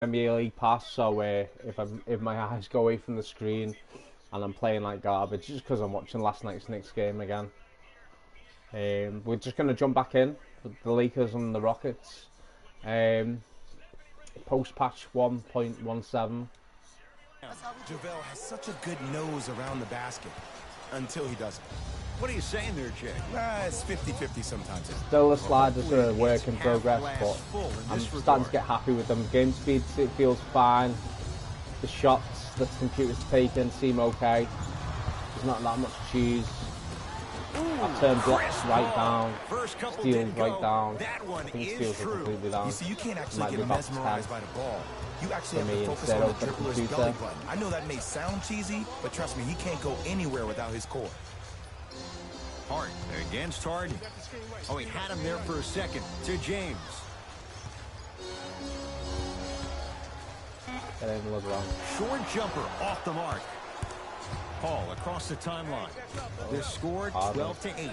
NBA League Pass, so if my eyes go away from the screen and I'm playing like garbage, just because I'm watching last night's Knicks game again. We're just gonna jump back in with the Lakers and the Rockets. Post patch 1.17. JaVale has such a good nose around the basket until he doesn't. What are you saying there, Jay? It's 50-50 sometimes. Still, the sliders are a work in progress, but I'm starting to get happy with them. Game speed, it feels fine. The shots that the computer's taking seem okay. There's not that much cheese. I turned blocks right down, steals right down. I think steals are completely down. You see, you can't actually get mesmerized by the ball. You actually have to focus instead on of the the dribbler's computer. belly button. I know that may sound cheesy, but trust me, he can't go anywhere without his core. Hart against Harden. Oh, he had him there for a second. To James. Get in, LeBron. Short jumper off the mark. Paul across the timeline. They're scored 12-8.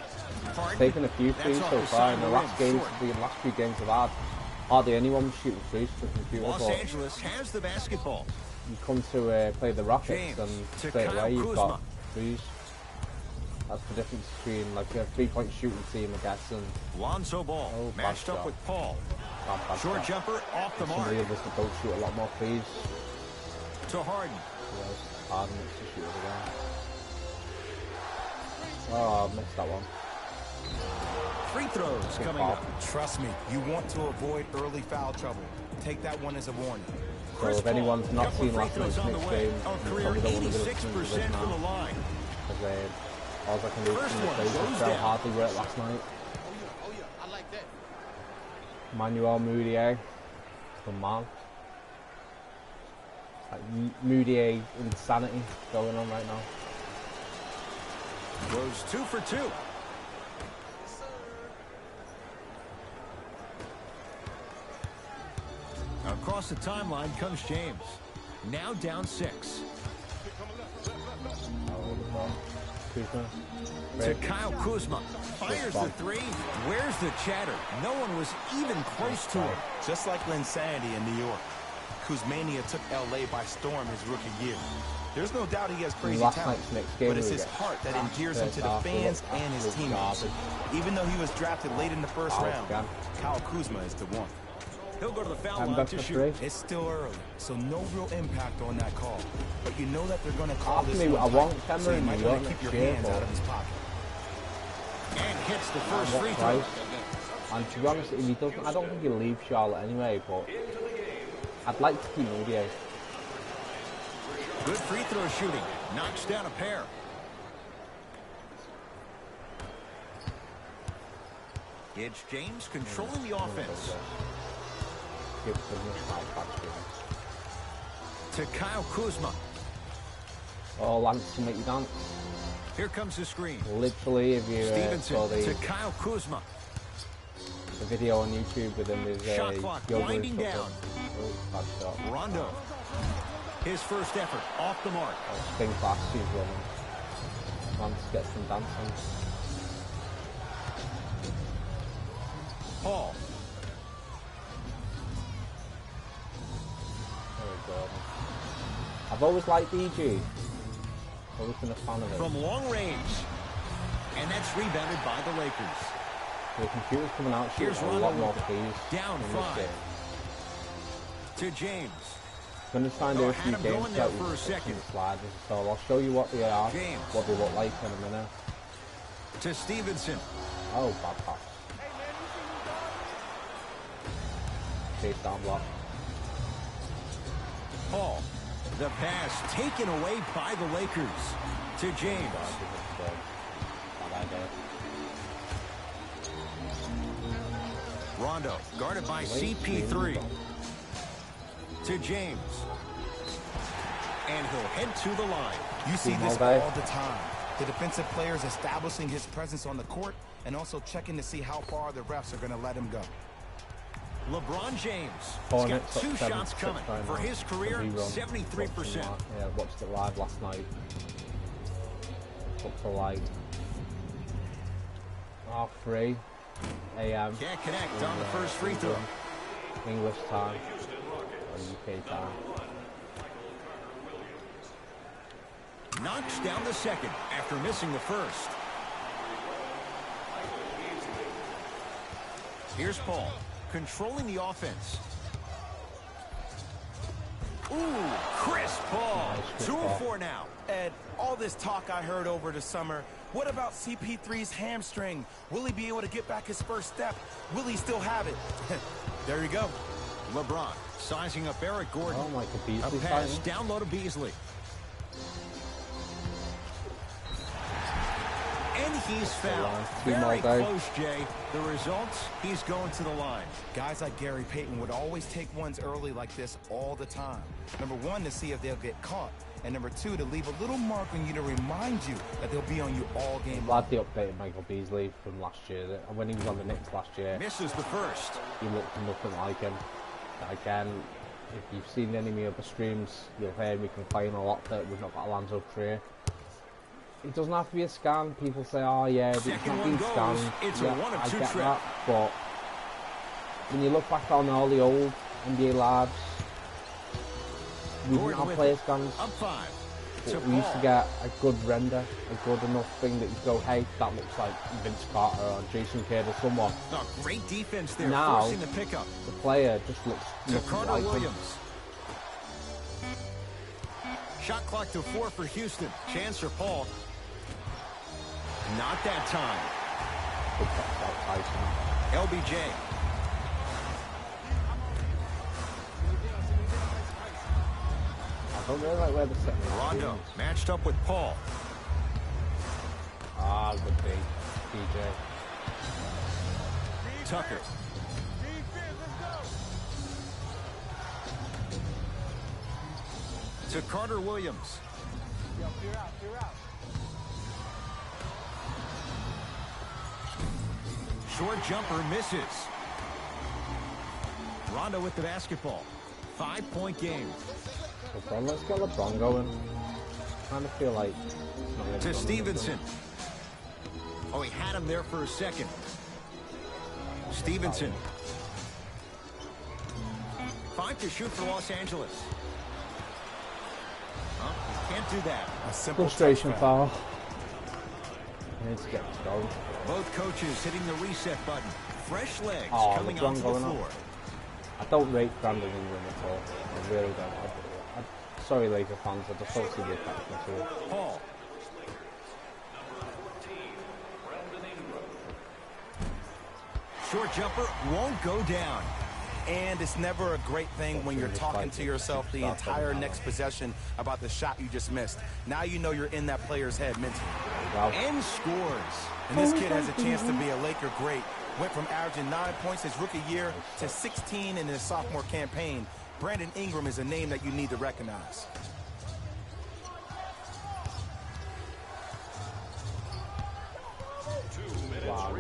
Harden Taking a few threes so far in the last few games I've had. Hardly anyone was shooting threes for the computer. Los Angeles has the basketball. You come to play the Rockets James and to straight Kyle away you've Kuzma. got threes. That's the difference between like a 3-point shooting team, I guess, and Lonzo Ball matched up with Paul. Short jumper off the mark. Some of the others that don't shoot a lot more threes. To Harden. Yeah, Harden needs to shoot it again. Oh, I missed that one. Free throws coming up. Trust me, you want to avoid early foul trouble. Take that one as a warning. So if anyone's not seen last night's Knicks game, you probably don't want to go to this from the line. Because all I can do is see the plays how hard they worked last night. Manuel Mudiay from Man. Like Mudiay insanity going on right now. Goes 2 for 2. Across the timeline comes James. Now down 6. To Kyle Kuzma. Fires the 3. Where's the chatter? No one was even close to it. Just like Linsanity in New York. Kuzmania took LA by storm his rookie year. There's no doubt he has crazy talent, but it's his heart that endears him to the fans and his teammates. Even though he was drafted late in the first round, Kyle Kuzma is the one. He'll go to the foul line to shoot. It's still early, so no real impact on that call. But you know that they're going to call this I one want tight, so you might want to keep your hands out of his pocket. And hits the first free throw. And to be honest, if he doesn't, I don't think he'll leave Charlotte anyway, but I'd like to keep Mudiay. Good free throw shooting. Knocks down a pair. It's James controlling the offense. To Kyle Kuzma. Oh, Lance to make you dance. Here comes the screen. Literally, if you saw to Kyle Kuzma. The video on YouTube with him is shot clock winding down. Oh, bad shot. Rondo. His first effort off the mark. Oh, spin fast, he's running. Lance gets some dancing. Paul. I've always liked DG. Always been a fan of him. From long range. And that's rebounded by the Lakers. The computer's coming out shooting a lot more threes. Down 5. To James. I'm going to try and do a few games that we can sliders, so I'll show you what they are, what they look like in a minute. To Stevenson. Oh, bad pass. Chase down block. Paul. The pass taken away by the Lakers. To James. Rondo guarded by CP3. To James. And he'll head to the line. You see this all the time. The defensive players establishing his presence on the court and also checking to see how far the refs are going to let him go. LeBron James has got 2 shots coming for his career, 73%. Yeah, watched it live last night. Up to like 3 a.m. Can't connect on the first free throw. English time. UK time. Knocks down the second after missing the first. Here's Paul, controlling the offense. Ooh, crisp ball. Nice, 2 of 4 now. Ed, all this talk I heard over the summer, what about CP3's hamstring? Will he be able to get back his first step? Will he still have it? There you go. LeBron sizing up Eric Gordon. Oh, Michael Beasley. A pass down low to Beasley. And he's fouled. Very close, Jay. The results, he's going to the line. Guys like Gary Payton would always take ones early like this all the time. Number one, to see if they'll get caught. And number two, to leave a little mark on you to remind you that they'll be on you all game long. Glad they updated Michael Beasley from last year. When he was on the Knicks last year, Misses the first. he looked nothing like him. Again, if you've seen any of my other streams, you'll hear me complain a lot that we've not got Alonzo Trier. It doesn't have to be a scan. People say, oh yeah, but it's not being scanned. It's yeah, a 1 of 2 I get trip. that, but when you look back on all the old NBA lads, we didn't have player scans. Up 5. But we used to get a good render, a good enough thing that you go, hey, that looks like Vince Carter or Jason Kidd or someone. Oh, great defense there, Now, forcing the pickup. The player just looks To nothing Carter like him. Williams. Shot clock to 4 for Houston. Chance for Paul. Not that time. Big shot by Tyson. LBJ. I don't really like where they're setting Rondo matched up with Paul. Ah, good D. DJ. Tucker. To Carter Williams. Short jumper misses. Rondo with the basketball. 5-point game. LeBron, let's get LeBron going. I kind of feel like it's not really To done Stevenson. Oh, he had him there for a second. Stevenson. 5 to shoot for Los Angeles. Oh, can't do that. A simple frustration touchback. foul. He needs to get this going. Both coaches hitting the reset button. Fresh legs Oh, coming LeBron onto the going floor. up. I don't rate Brandon Ingram at all. I really don't. Sorry, Laker fans. I just don't see the attachment to it. Paul. Short jumper won't go down. And it's never a great thing when you're talking to yourself the entire next possession about the shot you just missed. Now you know you're in that player's head mentally. Wow. And scores. And this kid has a chance to be a Laker great. Went from averaging 9 points his rookie year to 16 in his sophomore campaign. Brandon Ingram is a name that you need to recognize. Wow.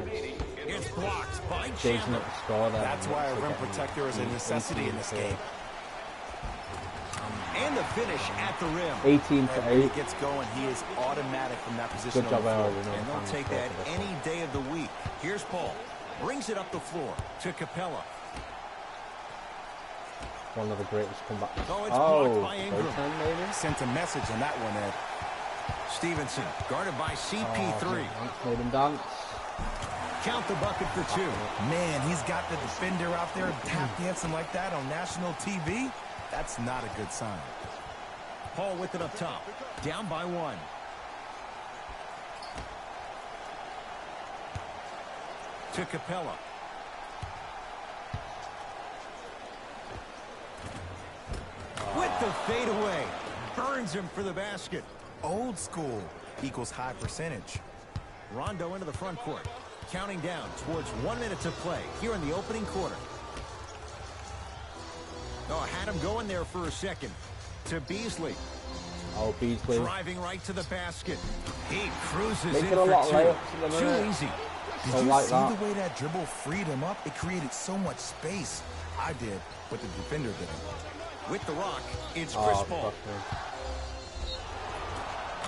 It's blocked by Chasing Chandler. up the score there. That's why a rim protector is a necessity in this game. And the finish at the rim. 18 And for when he 8. gets going, he is automatic from that position. Good job, on the floor. Aaron. And they'll take that any day of the week. Here's Paul. Brings it up the floor to Capella. One of the greatest comebacks. Oh, it's blocked by Ingram. Boateng, maybe? Sent a message on that one, Ed. Stevenson guarded by CP3. Oh, made him dance. Count the bucket for 2. Man, he's got the defender out there tap dancing like that on national TV. That's not a good sign. Paul with it up top. Down by 1. To Capella. With the fadeaway. Burns him for the basket. Old school equals high percentage. Rondo into the front court. Counting down towards 1 minute to play here in the opening quarter. Oh, had him going there for a second. To Beasley. Oh, Beasley. Driving right to the basket. He cruises Making in a lot of for 2. layups in the Too minute. easy. Did Don't you like see that. the way that dribble freed him up? It created so much space. I did, but the defender didn't. With the rock, it's Oh, Chris Paul. fuck me.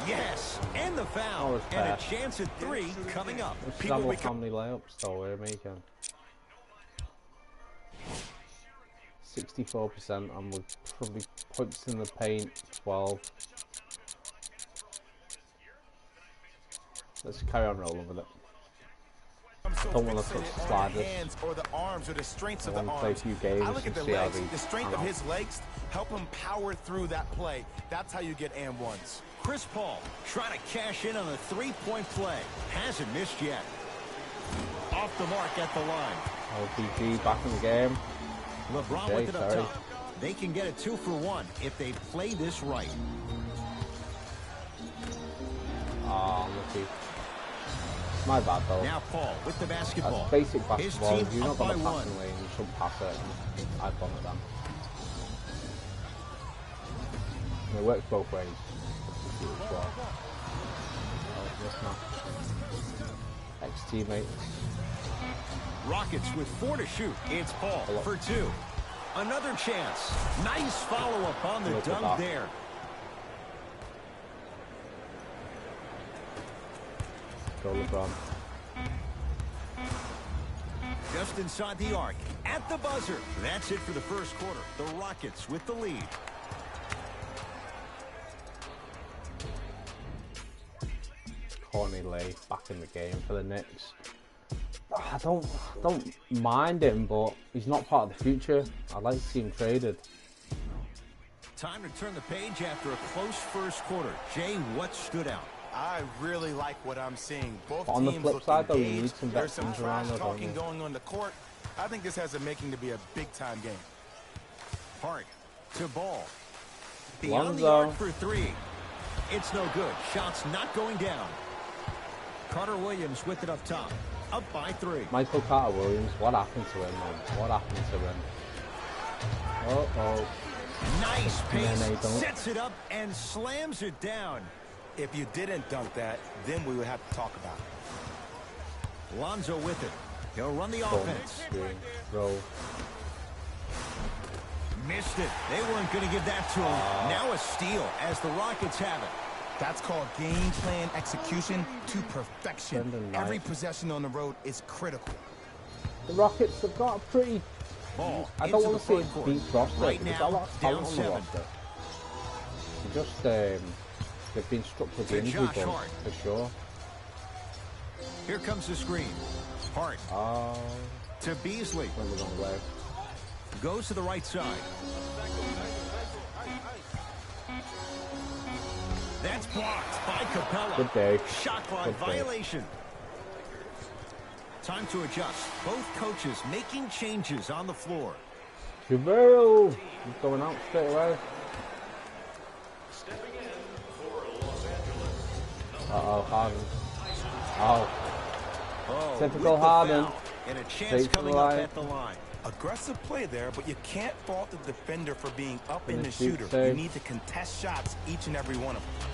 Yes, and the foul. was And a fair. chance at 3 coming up. Let's People have become how many layups though we're making. 64%, and we're probably points in the paint 12. Let's carry on rolling with it. I don't want to touch the sliders. Or the arms or the strengths of the arms. Play a few games. I look at the legs, the strength of his legs, help him power through that play. That's how you get and ones. Chris Paul trying to cash in on a three-point play. Hasn't missed yet. Off the mark at the line. LPG back in the game. LeBron with it up top. They can get a 2-for-1 if they play this right. Oh, lucky. My bad though. Now Paul with the basketball. That's basic basketball. His team You're not up got by a passing one. lane. You shouldn't pass it. I've done it then. It works both ways. Ex-teammate. Rockets with 4 to shoot. It's Paul for 2. Another chance. Nice follow-up on the dunk there. Go LeBron. Just inside the arc. At the buzzer. That's it for the first quarter. The Rockets with the lead. Courtney Lee back in the game for the Knicks. I don't mind him, but he's not part of the future. I'd like to see him traded. Time to turn the page after a close first quarter. Jay, what stood out? I really like what I'm seeing. Both But on the teams flip look side, though, you engaged. need some There's some veterans around trash there, don't talking you? going on the court. I think this has a making to be a big-time game. Hart to Ball. Lonzo. Beyond the arc for 3. It's no good. Shots not going down. Carter Williams with it up top. Up by 3. Michael Carter Williams, what happened to him, man? What happened to him? Uh-oh. Nice pace. No, don't. Sets it up and slams it down. If you didn't dunk that, then we would have to talk about it. Lonzo with it. He'll run the offense. Roll. Missed it. They weren't going to give that to him. Now a steal as the Rockets have it. That's called game plan execution to perfection. Every possession on the road is critical. The Rockets have got a pretty... Ball I don't into want the to say front deep court. roster. Right There's a lot now, of down talent on the 7. roster. Just, they've been struck with the injury Josh bug, Hart. for sure. Here comes the screen. Hart to Beasley. Went the wrong way. Goes to the right side. That's blocked by Capella. Good day. Shot clock Good day. violation. Time to adjust. Both coaches making changes on the floor. Javale! He's going out straight away. Uh-oh, Harden. Oh. Typical with the Harden. foul, and a chance Straight to coming the up line. at the line. Aggressive play there, but you can't fault the defender for being up in the Finish deep shooter. save. You need to contest shots, each and every one of them.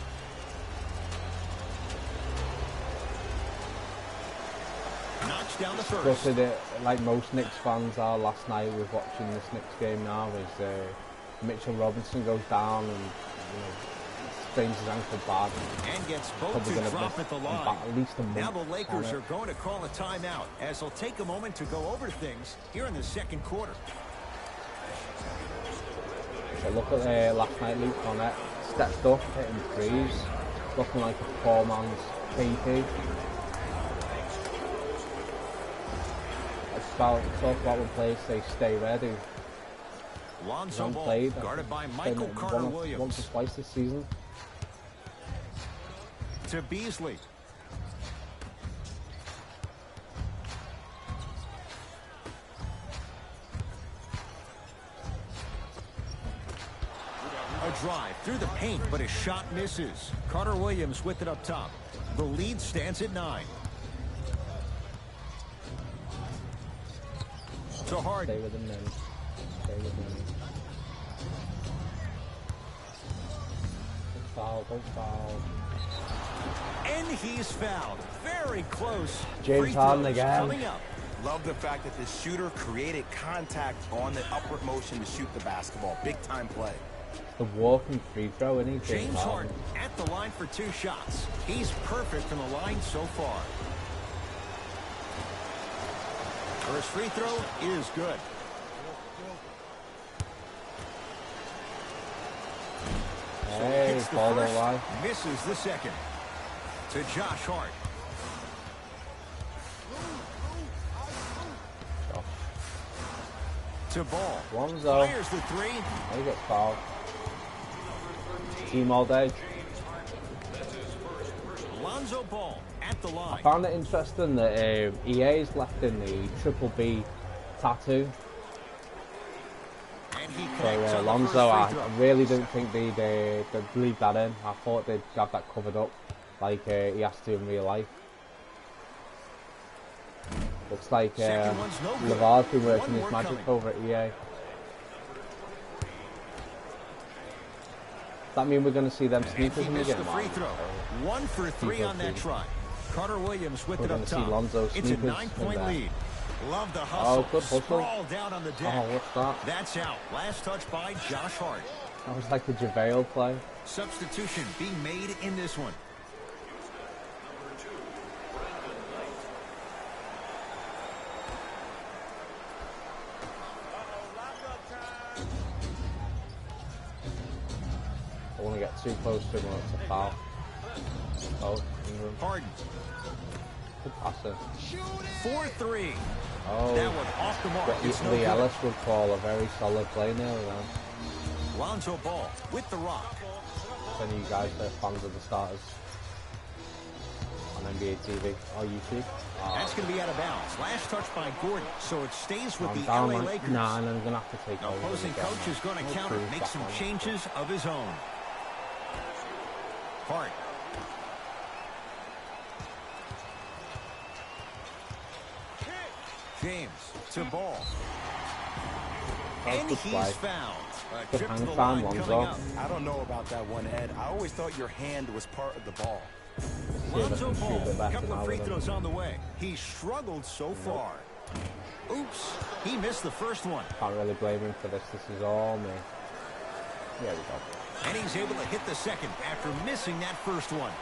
Knocks down the first. Gutted it, like most Knicks fans are last night with watching this Knicks game now, is Mitchell Robinson goes down and sprains his ankle bad. And gets both Probably to gonna drop miss at the about line. at least a month Now the on Lakers it. are going to call a timeout as they'll take a moment to go over things here in the second quarter. So look at last night, Luke Cornett stepped up, hitting threes, looking like a poor man's KP. Talk about when players say stay ready. Lonzo Ball Played, guarded by Michael Carter once Williams. or twice this season. To Beasley. A drive through the paint, but his shot misses. Carter Williams with it up top. The lead stands at 9. To Harden. Stay with him then. Stay with him. Don't foul. And he's fouled. Very close. James Free Harden throws again. coming up. Love the fact that the shooter created contact on the upward motion to shoot the basketball. Big time play. The walking free throw, isn't he? James Harden at the line for 2 shots. He's perfect from the line so far. First free throw is good. whistle hits the first, misses the second. To Josh Hart. To Ball. Lonzo. Fires the three. He gets fouled. Team all day. Lonzo Ball at the line. I found it interesting that EA's left in the Triple B tattoo. So Lonzo, I really didn't think they'd leave that in. I thought they'd have that covered up, like he has to in real life. Looks like LeVar's been working his magic over at EA. Does that mean we're going to see them sneakers in the game? 1 for 3 on that try. Carter Williams with it up top. It's a 9-point lead. Love the hustle. Oh, good hustle. Sprawl down on the deck. Oh, what's that? That's out. Last touch by Josh Hart. That was like the JaVale play. Substitution being made in this one. I want to get too close to him when it's a foul. Oh, Harden. Good passer. 4-3. Oh, that one off the mark. What Lee Ellis would call a very solid play now. Lonzo Ball with the rock. If any of you guys are fans of the starters on NBA TV or YouTube. That's going to be out of bounds. Last touch by Gordon, so it stays with the LA Lakers. Nah, and I'm going to have to take over. The opposing coach is going to counter, make some changes of his own. Hart. James to Ball. And he's fouled. A trip to the line coming up. I don't know about that one, Ed. I always thought your hand was part of the ball. Lonzo Ball, couple of free throws on the way. He struggled so far. Oops, he missed the first one. Can't really blame him for this. This is all me. There we go. And he's able to hit the second after missing that first one.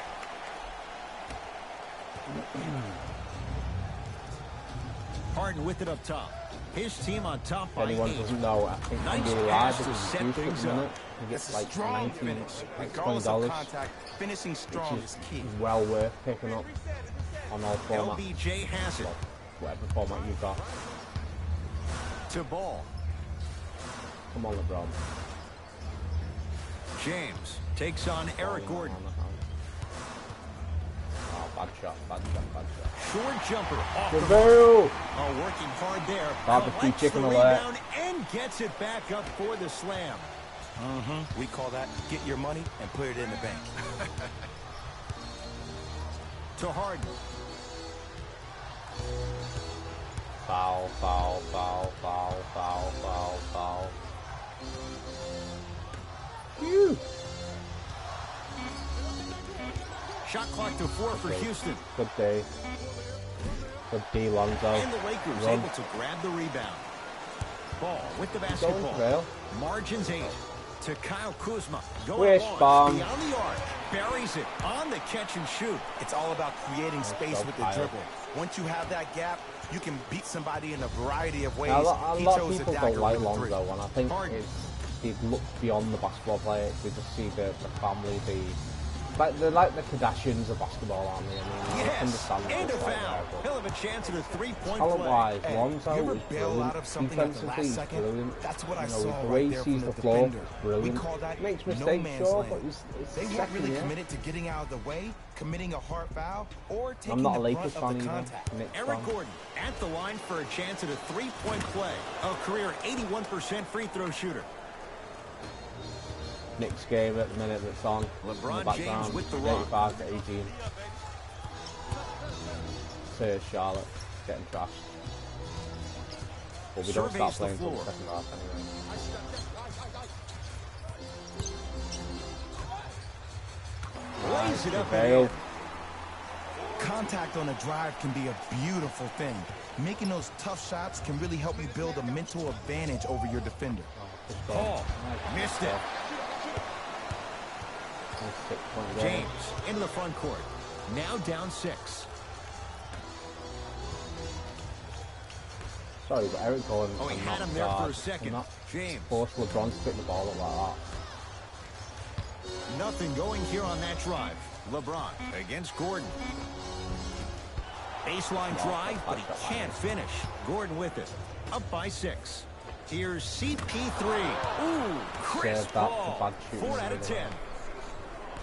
Harden with it up top. His team on top by 8. Anyone doesn't know, I think nice NBA Live is set reduced at things the minute. up. He gets like strong $19, finish. like Regardless of $20, contact, finishing strong which is key. is well worth picking up on all formats. LBJ has it. Whatever format you've got. To Ball. Come on, LeBron. James takes on Eric Gordon. Oh, bad shot, bad shot, bad shot. Short jumper off the Boo! Oh, working hard there. Barbecue chicken alert. And gets it back up for the slam. We call that get your money and put it in the bank. To Harden. Foul, foul, foul, foul, foul, foul, foul. Phew. Shot clock to 4 for Houston. Good day. Good D, Lonzo. And the Lakers able to grab the rebound. Ball with the basketball. Margins 8. To Kyle Kuzma. Going long beyond the arc. Buries it on the catch and shoot. It's all about creating space with the dribble. Once you have that gap, you can beat somebody in a variety of ways. A lot of people don't like Lonzo, and I think they look beyond the basketball players. They just see the family, they're like the Kardashians of basketball, aren't they? I mean, I understand and a like foul. He'll have a chance at a 3-point talent-wise, play. Lonzo is brilliant. Defensively, he's brilliant. That's what I saw the way he sees the floor is brilliant. Makes mistakes, sure, but he's they weren't really committed to getting out of the way, committing a hard foul, or taking I'm not a the Lakers brunt of fan the either. contact. Eric Gordon at the line for a chance at a 3-point play. A career 81% free throw shooter. Knicks game at the minute that's on. LeBron in the background, James with the rock. 85 to 18. So here's Charlotte getting trashed. But we don't start playing until the second half anyway. Lays it up. Failed. Contact on a drive can be a beautiful thing. Making those tough shots can really help you build a mental advantage over your defender. Paul missed it. James in the front court. Now down 6. Sorry, but Eric Gordon. Oh, he had him there for a second. James. Force LeBron to pick the ball up like that. Nothing going here on that drive. LeBron against Gordon. Baseline drive, but he can't finish. Gordon with it. Up by 6. Here's CP3. Ooh, crisp ball. 4 out of 10.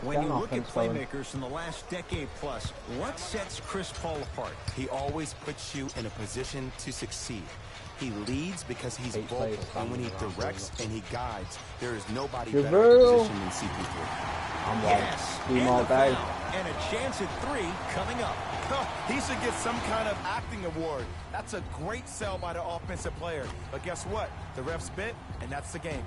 When you look at playmakers from the last decade plus, what sets Chris Paul apart? He always puts you in a position to succeed. He leads because he's vocal, and when he directs and he guides, there is nobody better positioned than CP3. Yes, and a chance at 3 coming up. He should get some kind of acting award. That's a great sell by the offensive player. But guess what? The refs bit, and that's the game.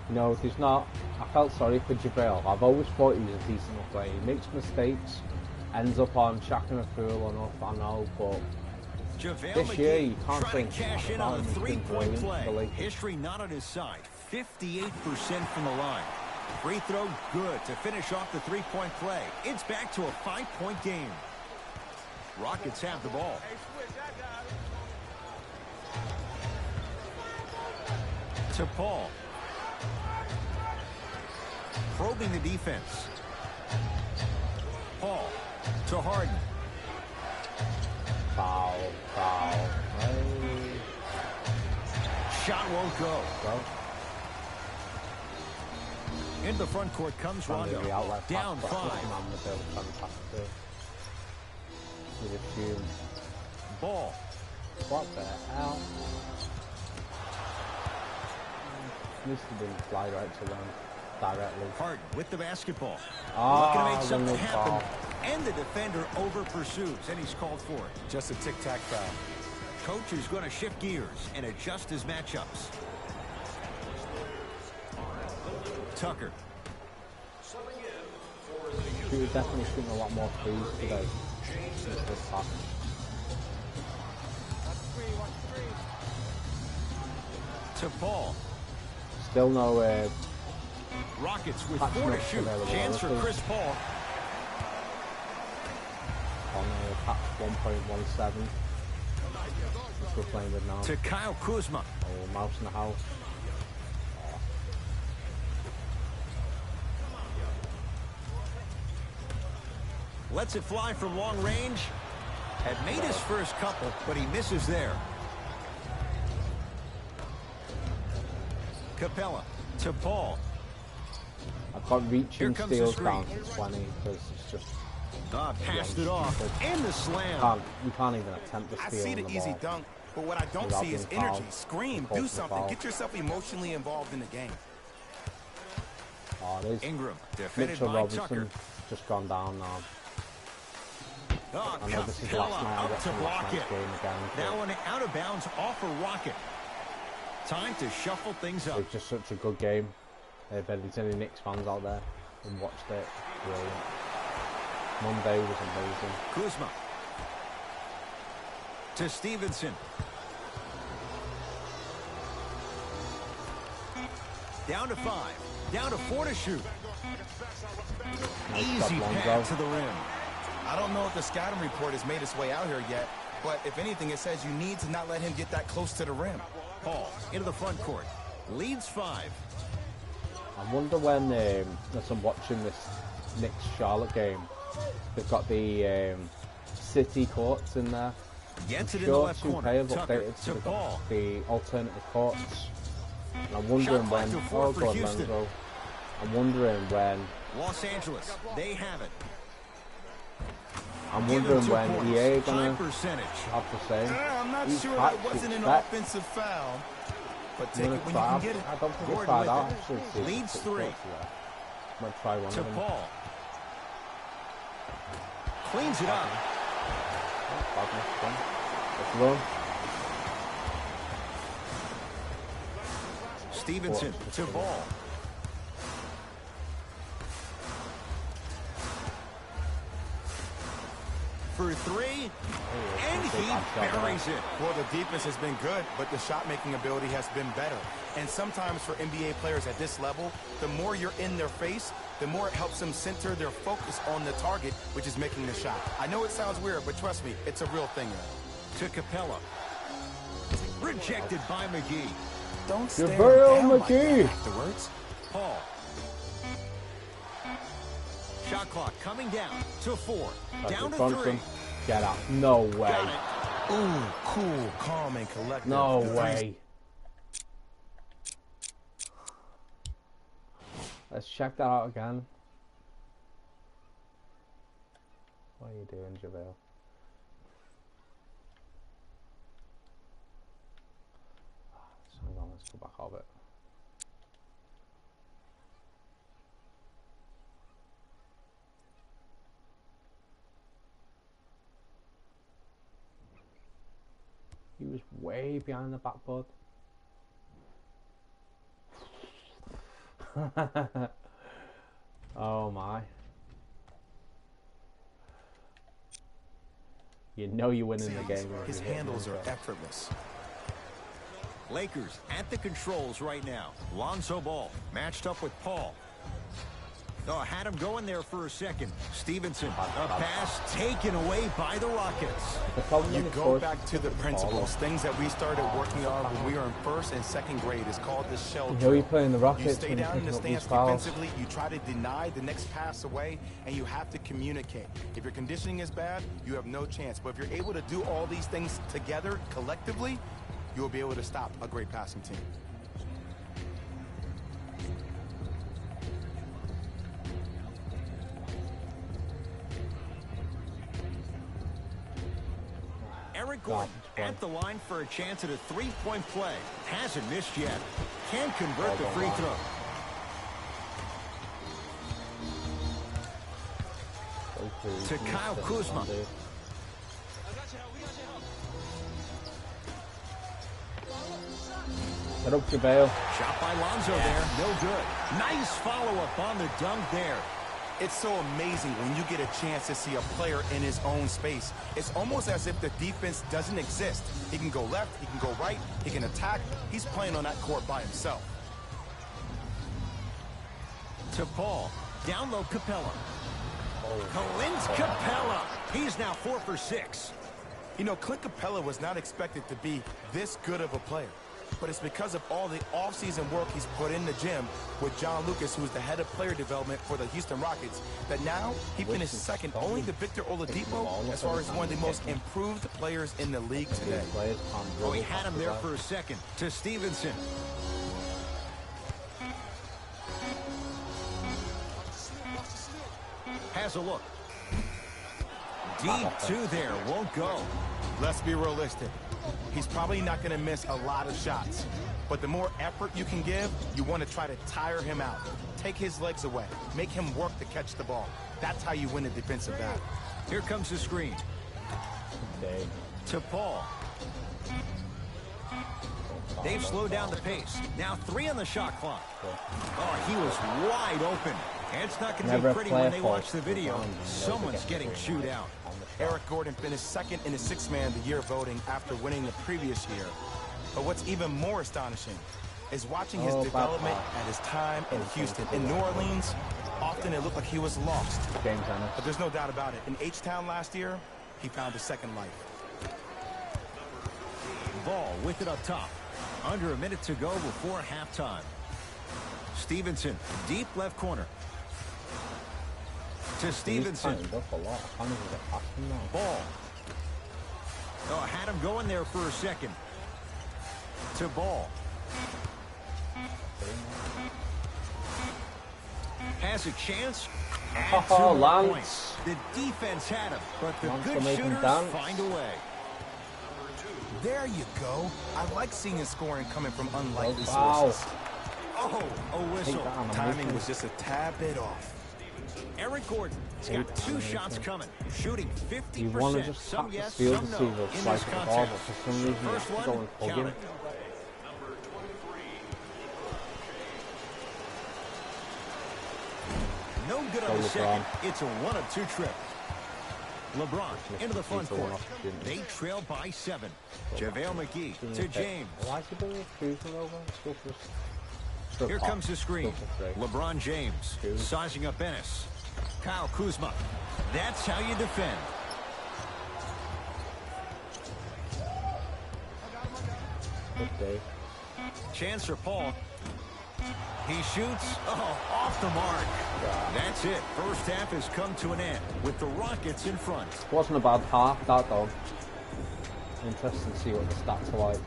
No, there's not. I felt sorry for JaVale. I've always thought he was a decent player. He makes mistakes, ends up on Shaq and a fool enough, I know, but this year you can't think cash in on a 3-point play. History not on his side. 58% from the line. Free throw good to finish off the 3-point play. It's back to a 5-point game. Rockets have the ball. To Paul. Probing the defense. Paul to Harden. Foul. Hey. Shot won't go. Into the front court comes Rondo. Down 5. Ball. What the hell? Needs to be fly right to them directly. Harden with the basketball. Looking to make something happen. And the defender over pursues, and he's called for it. Just a tic-tac foul. Coach is going to shift gears and adjust his matchups. Tucker. She was definitely shooting a lot more threes today. To Paul. Still no Rockets with 4 to shoot. Chance for Chris Paul. On patch 1.17. We're playing with now. To Kyle Kuzma. Oh, mouse in the house. Lets it fly from long range. Had made his first couple, but he misses there. Capella to Paul. I've got reaching steals down to 20 because it's just... passed it off. And the slam. You can't even attempt the steal. I see the easy dunk, but what I don't see is energy. Scream, do something. Get yourself emotionally involved in the game. Oh, there's Ingram, defended Mitchell by Robinson Tucker. just gone down now. I know this is last night. Up to block it. Again, now an out of bounds off a Rocket. Time to shuffle things up. It's just such a good game. If there's any Knicks fans out there and watched it, brilliant. Monday was amazing. Kuzma to Stevenson. Down to 5. Down to 4 to shoot. Nice Easy pass to the rim. I don't know if the scouting report has made its way out here yet, but if anything, it says you need to not let him get that close to the rim. Paul into the front court. Leads 5. I wonder when, as I'm watching this Knicks-Charlotte game, they've got the city courts in there. Gets it in the left corner. Have updated to the alternative courts. And I'm wondering when... Oh, God, Lenzo. I'm wondering when... Los Angeles, they have it. I'm wondering when EA gonna have to say. I'm not sure that wasn't an offensive foul, but take it when you can get it. I don't think it's tried out. Leads 3. I'm gonna try one to of them. Paul. Cleans it up. Let's run. Stevenson to Ball. For 3, and he buries it. Well, the defense has been good, but the shot-making ability has been better. And sometimes for NBA players at this level, the more you're in their face, the more it helps them center their focus on the target, which is making the shot. I know it sounds weird, but trust me, it's a real thing. To Capella. Rejected by McGee. Don't stare down like that McGee afterwards. Paul. Shot clock coming down to 4. That's down to 3. Get out. No way. Ooh, cool, calm, and collected. No way. Let's check that out again. What are you doing, JaVale? Hang on, let's go back of it. He was way behind the backboard. Oh my. You know you're winning the game. His handles are effortless. Lakers at the controls right now. Lonzo Ball matched up with Paul. Oh, had him going there for a second. Stevenson, a pass taken away by the Rockets. You go back to the principles, things that we started working on when we were in 1st and 2nd grade. It's called the shell drill. You playing the Rockets. You stay down in the stance defensively, you try to deny the next pass away, and you have to communicate. If your conditioning is bad, you have no chance. But if you're able to do all these things together, collectively, you will be able to stop a great passing team. Eric Gordon at the line for a chance at a 3-point play. Hasn't missed yet. Can't convert the free throw. To Kyle Kuzma. Get up, JaVale. Shot by Lonzo there. No good. Nice follow-up on the dunk there. It's so amazing when you get a chance to see a player in his own space. It's almost as if the defense doesn't exist. He can go left, he can go right, he can attack. He's playing on that court by himself. To Paul. Down low, Capella. Clint Capella. He's now 4 for 6. You know, Clint Capella was not expected to be this good of a player. But it's because of all the offseason work he's put in the gym with John Lucas, who's the head of player development for the Houston Rockets, that now he finished second only to Victor Oladipo as far as one of the most improved players in the league today. Oh, he had him there for a second. To Stevenson. Has a look. Deep 2 there. Won't go. Let's be realistic. He's probably not going to miss a lot of shots. But the more effort you can give, you want to try to tire him out. Take his legs away. Make him work to catch the ball. That's how you win a defensive battle. Here comes the screen. To Paul. They've slowed down the pace. Now 3 on the shot clock. Oh, he was wide open. It's not going to be pretty when they watch the video. Someone's getting chewed out. Eric Gordon finished second in the Sixth Man of the Year voting after winning the previous year. But what's even more astonishing is watching his development at his time in Houston. In New Orleans, often it looked like he was lost. But there's no doubt about it. In H-Town last year, he found a second life. Ball with it up top. Under a minute to go before halftime. Stevenson, deep left corner. To Stevenson. Ball. Oh, had him going there for a second. To Ball. Has a chance. Oh, Lance. The defense had him, but the good shooters find a way. There you go. I like seeing his scoring coming from unlikely sources. Oh, a whistle. Timing was just a tad bit off. Eric Gordon's got 2 shots coming, shooting 50%. You want to just some yes, field some no receiver, in slice this the ball, contest. but for some reason you have to go and hug him. No good on the second. It's a 1 of 2 trip. LeBron into the front court. They trail by 7. JaVale McGee to James. Why is he bringing Kuzma over? Here comes the screen. LeBron James sizing up Ennis. Kyle Kuzma. That's how you defend. Chance for Paul. He shoots. Oh, off the mark. That's it. First half has come to an end with the Rockets in front. Wasn't a bad half, that though. Interesting to see what the stats are like.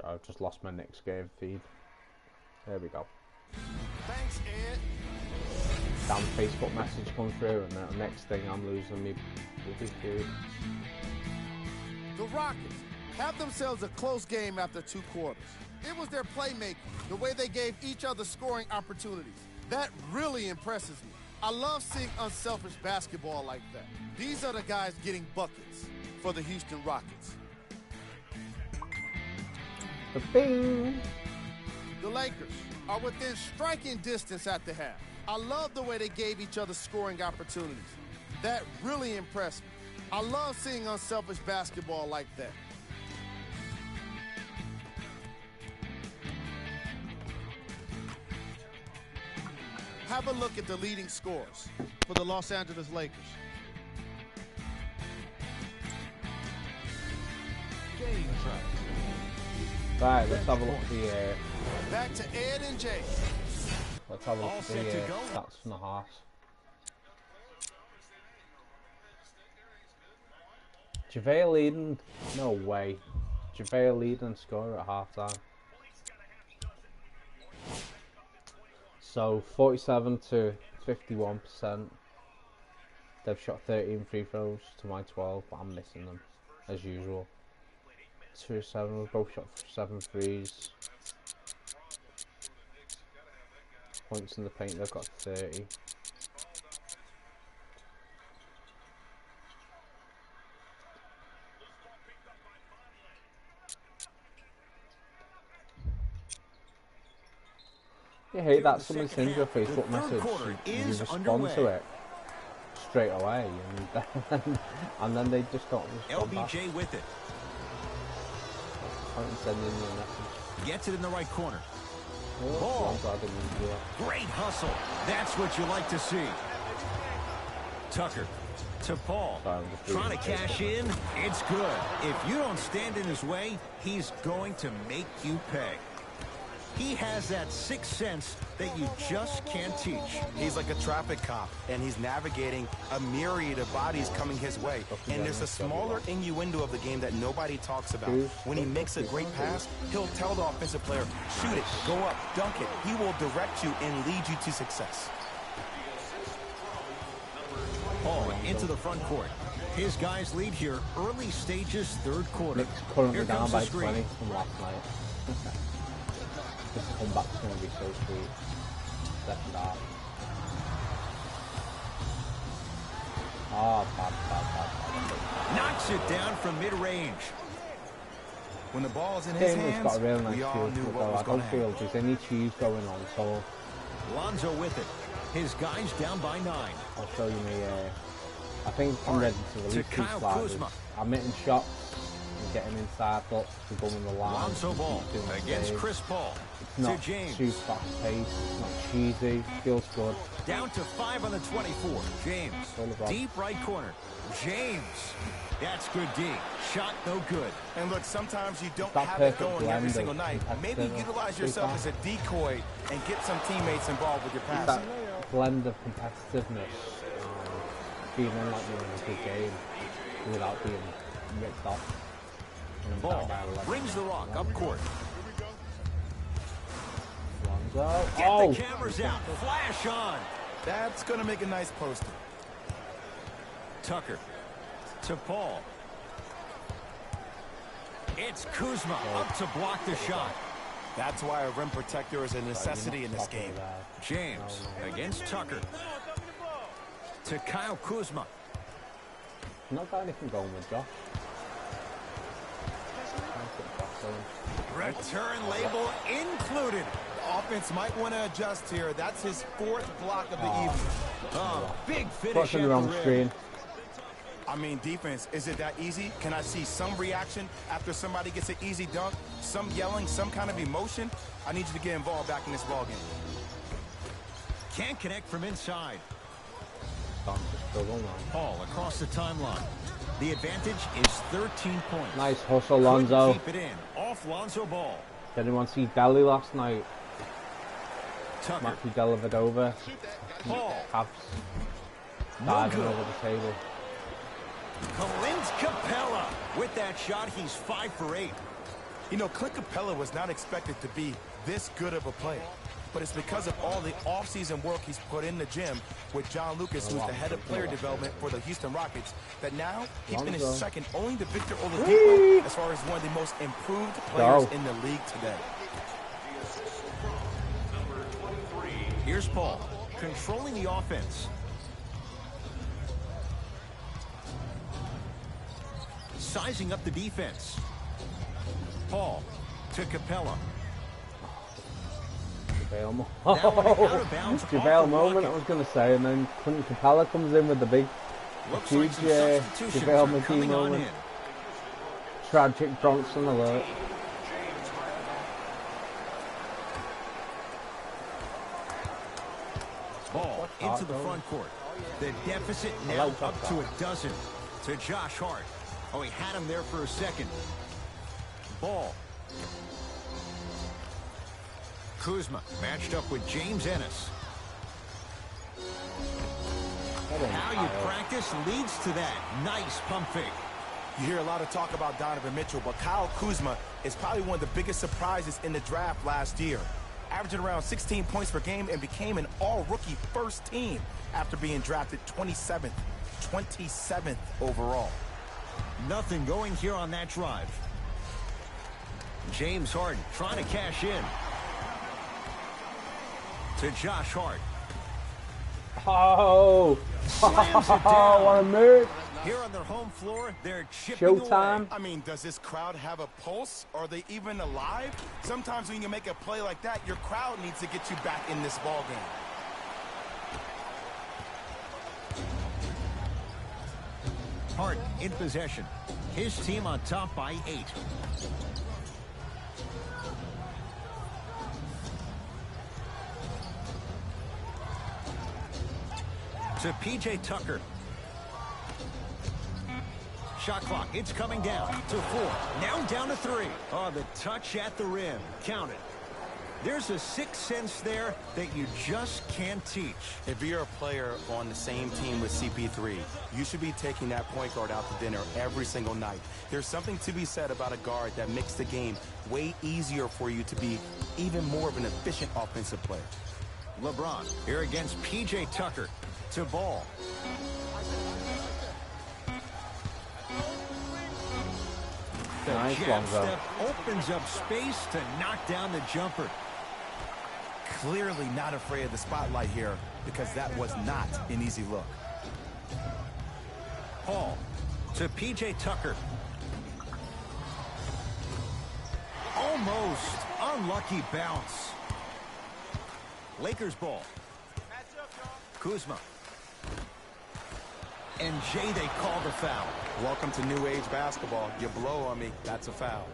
I've just lost my next game feed. There we go. Thanks, Ed. Damn Facebook message come through, and the next thing I'm losing me feed. The Rockets have themselves a close game after 2 quarters. It was their playmaking, the way they gave each other scoring opportunities. That really impresses me. I love seeing unselfish basketball like that. These are the guys getting buckets for the Houston Rockets. Bing. The Lakers are within striking distance at the half. I love the way they gave each other scoring opportunities. That really impressed me. I love seeing unselfish basketball like that. Have a look at the leading scorers for the Los Angeles Lakers. Right, let's have a look at the back to Ed and Jay. Let's have a look at the stats from the half. JaVale leading? No way. JaVale leading scorer at halftime. So 47 to 51%. They've shot 13 free throws to my 12, but I'm missing them as usual. 2-7, we've both shot 7 threes. Points in the paint, they've got 30. You hate that someone sends you a Facebook message, you respond to it straight away, and then they just don't respond back. LBJ with it. Sending you a message. Gets it in the right corner. Ball. Great hustle. That's what you like to see. Tucker to Paul. Trying to cash in. It's good. If you don't stand in his way, he's going to make you pay. He has that sixth sense that you just can't teach. He's like a traffic cop, and he's navigating a myriad of bodies coming his way. And there's a smaller innuendo of the game that nobody talks about. When he makes a great pass, he'll tell the offensive player, shoot it, go up, dunk it. He will direct you and lead you to success. Paul into the front court. His guys lead here, early stages, third quarter. Knicks currently down by 20 from last night. This comeback's going to be so sweet. Second half. Oh, bad. Knocks it down from mid-range. When the ball's in his hands, got a real nice we all knew what was I don't feel there's any cheese going on, so... Lonzo with it. His guys down by 9. I'll show you me, I think I'm ready to release these sliders. I'm hitting shots and getting inside, but to go in the line. Lonzo ball against Chris Paul. It's not too fast paced, it's not cheesy, feels good. Down to 5 on the 24. James, deep right corner. James, that's good D. Shot no good. And look, sometimes you don't have it going every single night. Maybe utilize yourself as a decoy and get some teammates involved with your pass. That blend of competitiveness, feeling like you're in a good game without being ripped off. Ball brings the rock up court. Get the cameras out. Flash on. That's going to make a nice poster. Tucker to Paul. It's Kuzma up to block the shot. That's why a rim protector is a necessity in this game. James against Tucker. To Kyle Kuzma. Not got anything going with Josh. Return label included. Offense might want to adjust here. That's his 4th block of the evening. Big finish on the wrong screen. I mean, defense, is it that easy? Can I see some reaction after somebody gets an easy dunk? Some yelling, some kind of emotion? I need you to get involved back in this ballgame. Can't connect from inside. Paul across the timeline. The advantage is 13 points. Nice hustle, Lonzo. Keep it in. Off Lonzo Ball. Did anyone see Delhi last night? Tucker. Matthew Dellavedova. Paul. Cavs diving over the table. Clint Capella. With that shot, he's 5 for 8. You know, Clint Capella was not expected to be this good of a player. But it's because of all the offseason work he's put in the gym with John Lucas, who's the head of player development for the Houston Rockets, that now he finished second only to Victor Oladipo as far as one of the most improved players in the league today. Here's Paul, controlling the offense. Sizing up the defense. Paul to Capella. JaVale moment, I was going to say, and then Clint Capella comes in with the big, huge JaVale McGee moment. Tragic Bronson alert. Ball into the front court. The deficit now up to a dozen. To Josh Hart. Oh, he had him there for a second. Ball. Kuzma matched up with James Ennis. How you practice leads to that. Nice pump fake. You hear a lot of talk about Donovan Mitchell, but Kyle Kuzma is probably one of the biggest surprises in the draft last year. Averaging around 16 points per game and became an all-rookie first team after being drafted 27th overall. Nothing going here on that drive. James Harden trying to cash in. To Josh Hart. Oh, what a move. Here on their home floor, they're chipping Showtime. away. I mean, does this crowd have a pulse? Are they even alive? Sometimes when you make a play like that, your crowd needs to get you back in this ball game. Harden in possession. His team on top by 8. To P.J. Tucker. Shot clock, it's coming down to 4. Now down to 3. Oh, the touch at the rim. Count it. There's a sixth sense there that you just can't teach. If you're a player on the same team with CP3, you should be taking that point guard out to dinner every single night. There's something to be said about a guard that makes the game way easier for you to be even more of an efficient offensive player. LeBron here against P.J. Tucker. To Ball. The jab step opens up space to knock down the jumper. Clearly not afraid of the spotlight here because that was not an easy look. Paul to P.J. Tucker. Almost unlucky bounce. Lakers ball. Kuzma. And Jay, they call the foul. Welcome to new age basketball. You blow on me, that's a foul.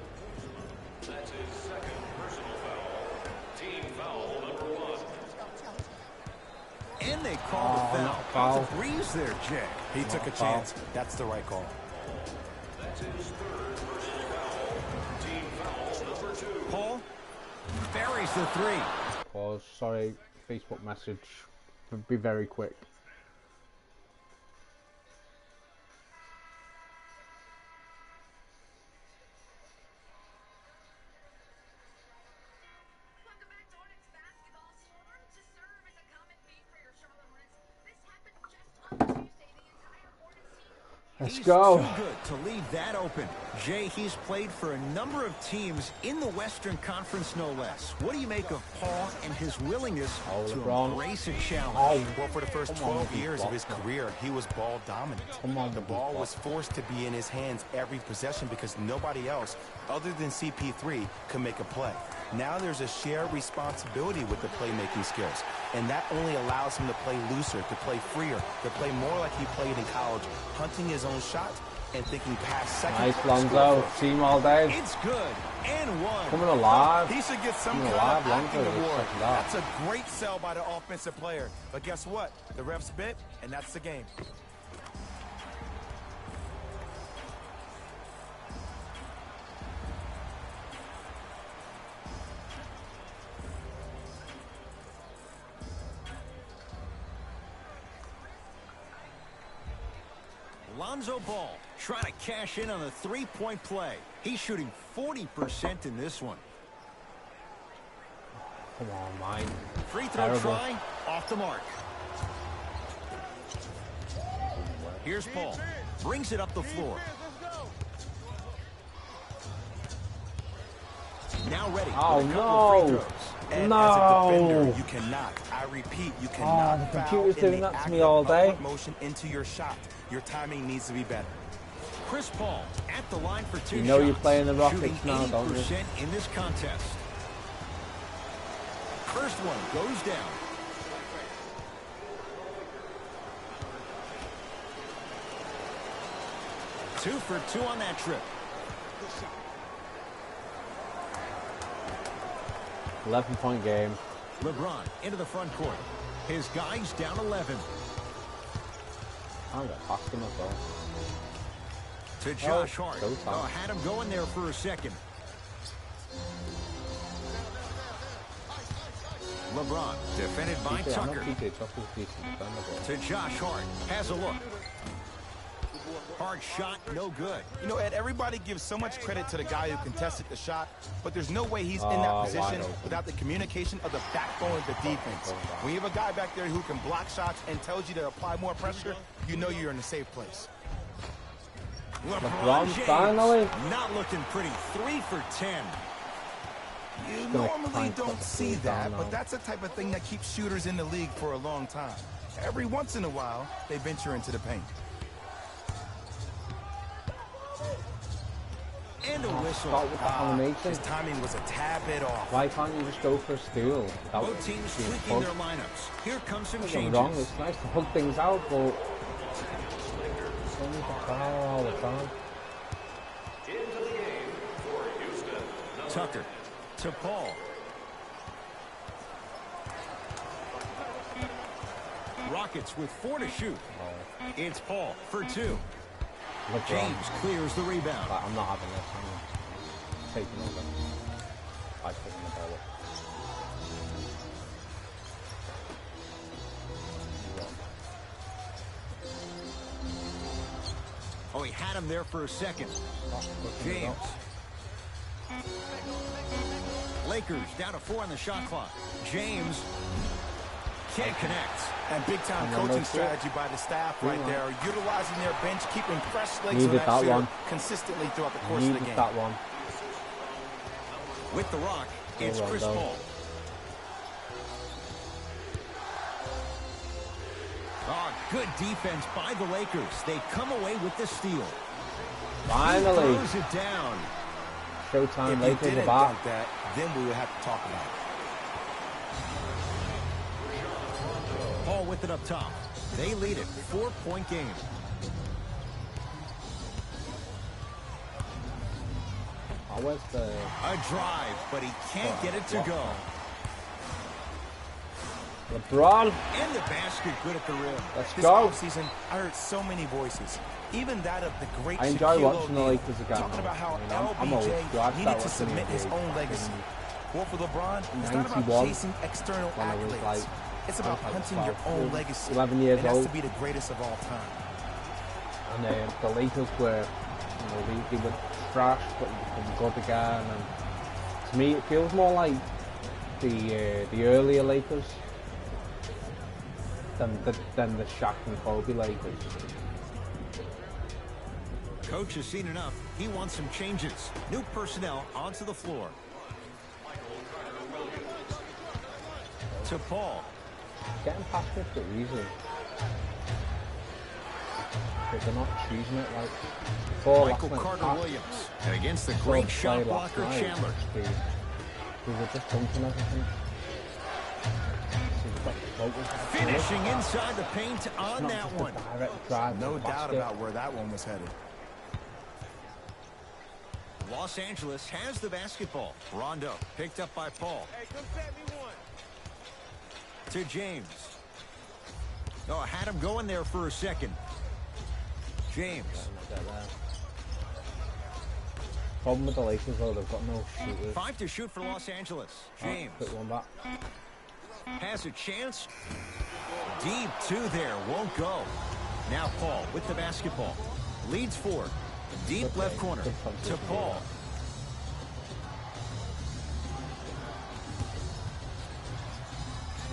That's his second personal foul. Team foul number 1. And they call the foul. Off the breeze there, Jay. He took a chance. That's the right call. That's his third personal foul. Team foul number 2. Paul buries the 3. Pause. Sorry, Facebook message. Be very quick. Let's go. He's too good to leave that open. Jay, he's played for a number of teams in the Western Conference, no less. What do you make of Paul and his willingness to embrace a challenge? Well, for the first 12 years of his career, he was ball dominant. The ball was forced to be in his hands every possession because nobody else, other than CP3, could make a play. Now there's a shared responsibility with the playmaking skills, and that only allows him to play looser, to play freer, to play more like he played in college, hunting his own shot and thinking past second. Nice, Lonzo. Team all day. It's good. And one. Coming alive. He should get some kind of acting award. That's a great sell by the offensive player. But guess what? The refs bit, and that's the game. Lonzo Ball trying to cash in on a three-point play. He's shooting 40% in this one. Come on, mine. Free throw try off the mark. Here's Paul. Brings it up the floor. Now ready. Oh, no. And no. As a defender, you cannot. I repeat, you cannot. The computer's doing that to me all day. Motion into your shot. Your timing needs to be better. Chris Paul at the line for 2 You know shots. you're playing the Rockets Shooting now, don't you? 80% in this contest. First one goes down. Two for two on that trip. 11-point game. LeBron into the front court. His guys down 11. I got past him as well. To Josh Hart. Oh, Had him going there for a second. LeBron defended by Tucker. To Josh Hart. Has a look. Hard shot, no good. You know, Ed, everybody gives so much credit to the guy who contested the shot, but there's no way he's in that position without the communication of the backbone of the defense. When you have a guy back there who can block shots and tells you to apply more pressure, you know you're in a safe place. LeBron finally. Not looking pretty. 3 for 10. You normally don't see that, but that's the type of thing that keeps shooters in the league for a long time. Every once in a while, they venture into the paint. And a whistle. His timing was a tad bit off. Why can't you just go for a steal? Both teams tweaking their lineups. Here comes some changes. Wrong. It's nice to hook things out, but don't need to foul all the time. Into the game for Houston. Tucker to Paul. Rockets with 4 to shoot. It's Paul for 2. James clears the rebound. I'm not having this. I'm taking over. I'm picking the ball up. Oh, he had him there for a second. James. Lakers down to 4 on the shot clock. James can't connect. And big-time coaching strategy by the staff right there, utilizing their bench, keeping fresh legs on that shooter consistently throughout the course of the game. That one. With the rock, it's Chris Paul. Oh, good defense by the Lakers. They come away with the steal. Finally. He throws it down. Showtime. Lakers are back. That, then we would have to talk about it. Paul with it up top. They lead it. 4-point game. Where's the... A drive, but he can't get it to go. LeBron. And the basket good at the rim. Let's this go. Season, I heard so many voices. Even that of the great I enjoy Shaquille watching the O'Neal, Lakers again. talking about how I'm old, so I LBJ needed start to watching submit the his NBA own legacy. Well, for LeBron, it's not about 91, chasing external when I was accolades. like, It's about hunting your own legacy. 11 years and that's old. to be the greatest of all time. And the Lakers were, they were trash, but they become good again. And to me, it feels more like the earlier Lakers than the Shaq and Kobe Lakers. Coach has seen enough. He wants some changes. New personnel onto the floor. To Paul. Getting past it for a reason. But they're not choosing it like Michael Carter-Williams. And against the great shot blocker Chandler. We were just bumping everything. Finishing inside the paint on that one. No doubt about where that one was headed. Los Angeles has the basketball. Rondo picked up by Paul. Hey, come set me one. To James. Oh, I had him going there for a second. James. Problem with the Lakers, though, they've got no shooters. 5 to shoot for Los Angeles. James. Put one back. Has a chance. Deep two there. Won't go. Now Paul with the basketball. Leads 4. Deep left corner to Paul.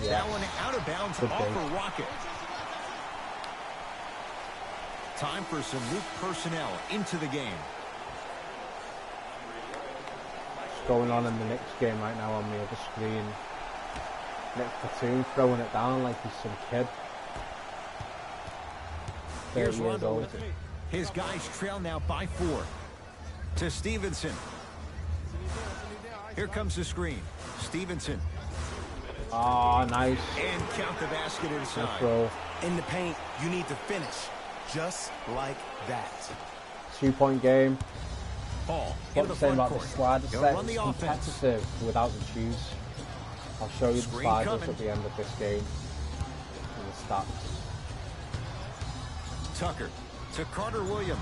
That one out of bounds off a rocket. Time for some new personnel into the game. What's going on in the next game right now on the other screen? Next platoon throwing it down like he's some kid. Here's Rondo. His guys trail now by 4. To Stevenson. Here comes the screen. Stevenson. Ah, nice. And count the basket inside. Nice roll. In the paint, you need to finish. Just like that. 2-point game. Paul. What I'm saying about the slider set is competitive without the shoes. I'll show you the sliders at the end of this game. And the stats. Tucker to Carter Williams.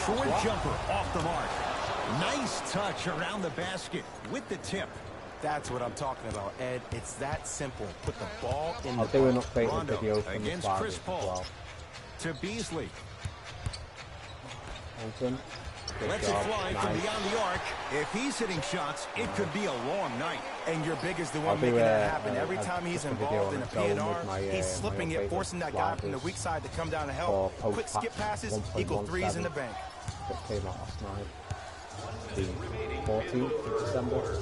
Short jumper off the mark. Nice touch around the basket with the tip. That's what I'm talking about, Ed. It's that simple. Put the ball in the I'll do an bucket. updated Rondo video from the against sliders Chris as Paul. well. To Beasley. Open. Good Lets job. it fly Nice. from beyond the arc. If he's hitting shots, it could be a long night. And you're big is the I'll one do making that happen. Every a time he's video involved in a on its own P&R, with my, he's slipping my it, forcing that guy from the sliders weak side to come down and for help. post Quick skip passes, 1.17 equal threes in the bank. that came out last night. The 14th of December.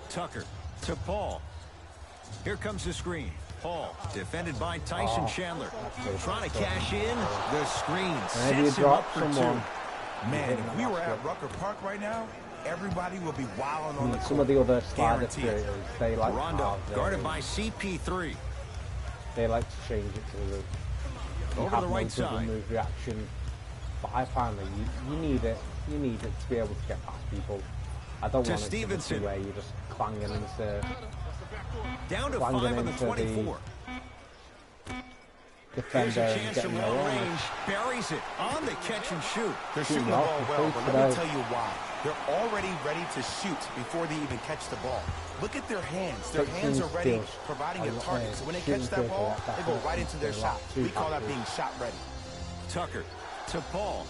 Tucker to Paul. Here comes the screen. Paul, defended by Tyson Chandler. Trying to cash in. The screen Maybe you sets him up drop for someone. 2. Man, if we were at Rucker Park right now, everybody would be wilding on the Some of the other slider Guaranteed. creators, they like to Rondo have guarded by CP3. They like to change it to the Over to the right side. move reaction. But I find that you need it. You need it to be able to get past people. I don't To want it Stevenson. to be where you're just clanging into Down to Clanging 5 on the into the 24. Here's defender a and chance getting from their long own. range. Buries it on the catch and shoot. They're Shooting shooting the ball off well, the but free let me throw. tell you why. They're already ready to shoot before they even catch the ball. Look at their hands. Their hands are ready, providing a target. So when they catch that ball, they go right into their shot. We call that being shot ready. Tucker to Paul.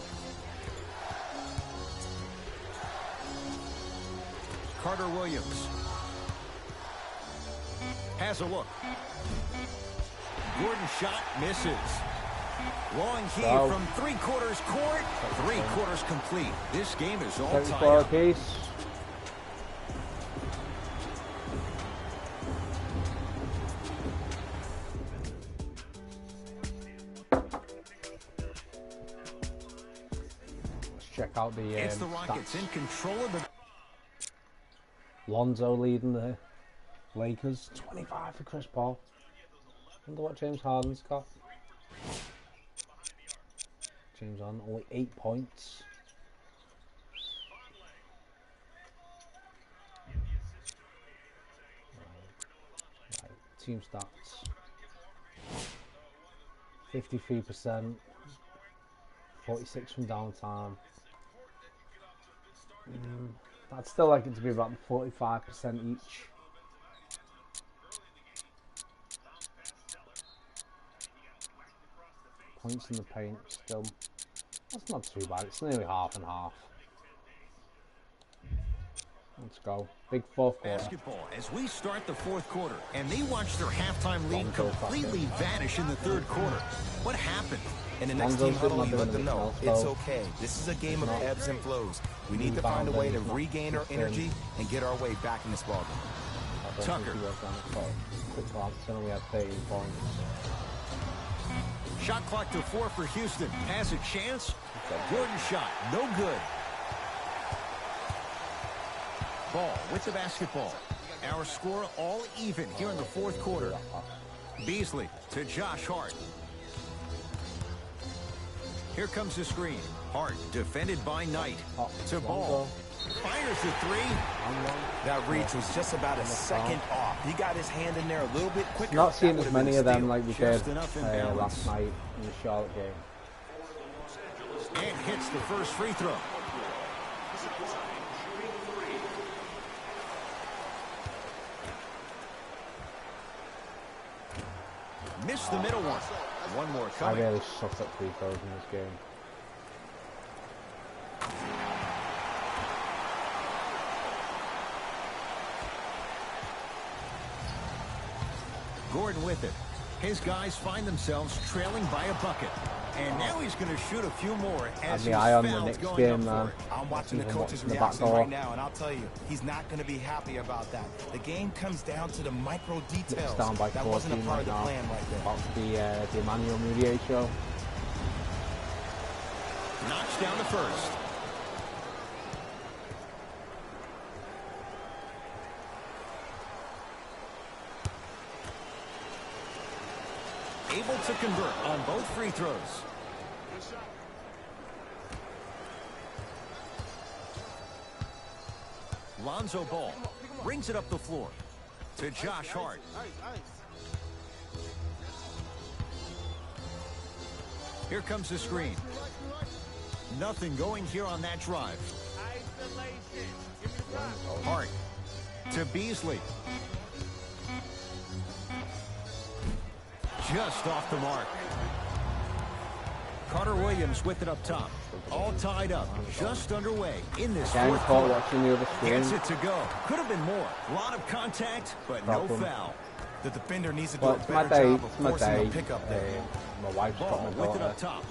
Carter Williams. Has a look. Gordon shot misses. Long heave from 3/4 court. 3/4 complete. This game is all tied 74 up. apiece. Let's check out the It's the Rockets stats. in control of the... Lonzo leading the Lakers. 25 for Chris Paul. Wonder what James Harden's got. James Harden only 8 points. Right, team stats. 53%. 46 from downtime. I'd still like it to be about 45% each. Points in the paint still. That's not too bad. It's nearly half and half. Let's go. Big fourth quarter. Basketball as we start the fourth quarter, and they watch their halftime lead completely vanish in the third quarter. What happened? In the next team huddle, you let them know it's okay. This is a game of ebbs and flows. We need to find a way to regain our energy and get our way back in this ballgame. Tucker. Quick glance, only had 13 points. Shot clock to 4 for Houston. Has a chance. Jordan's shot, no good. Ball with the basketball. Our score all even here in the fourth quarter. Beasley to Josh Hart. Here comes the screen. Hart defended by Knight. To Ball. Fires the three. That reach was just about a second off. He got his hand in there a little bit quicker. Not seeing as many of them like we did last night in the Charlotte game. And hits the first free throw. Missed the middle one. One more coming. I really sucked at free throws in this game. Gordon with it. His guys find themselves trailing by a bucket. And now he's going to shoot a few more as his foul's going up for it. I'm watching the coach's reaction right now, and I'll tell you, he's not going to be happy about that. The game comes down to the micro details. Down by that wasn't a part of the plan right there. About the Emmanuel Mudiay show. Knocks down the first. Able to convert on both free throws. Lonzo Ball brings it up the floor to Josh Hart. Here comes the screen. Nothing going here on that drive. Hart to Beasley. Just off the mark. Carter Williams with it up top. All tied up. Just underway in this fourth quarter. Gets it to go. Could have been more. A lot of contact, but no foul. The defender needs to do a better job of forcing a pickup there. My wife's got my with it up top.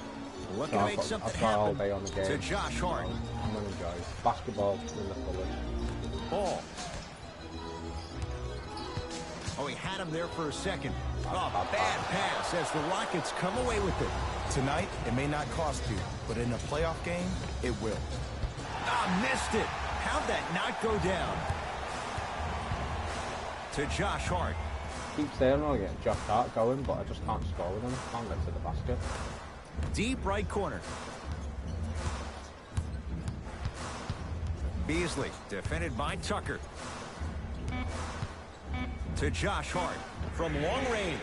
Looking to make something happen to Josh Hart. I'm going to enjoy basketball in the fullest. Ball. Oh, he had him there for a second. Oh, bad pass as the Rockets come away with it. Tonight, it may not cost you, but in a playoff game, it will. Missed it. How'd that not go down? To Josh Hart. Keep saying I get Josh Hart going, but I just can't score with him. Can't get to the basket. Deep right corner. Beasley, defended by Tucker. To Josh Hart from long range.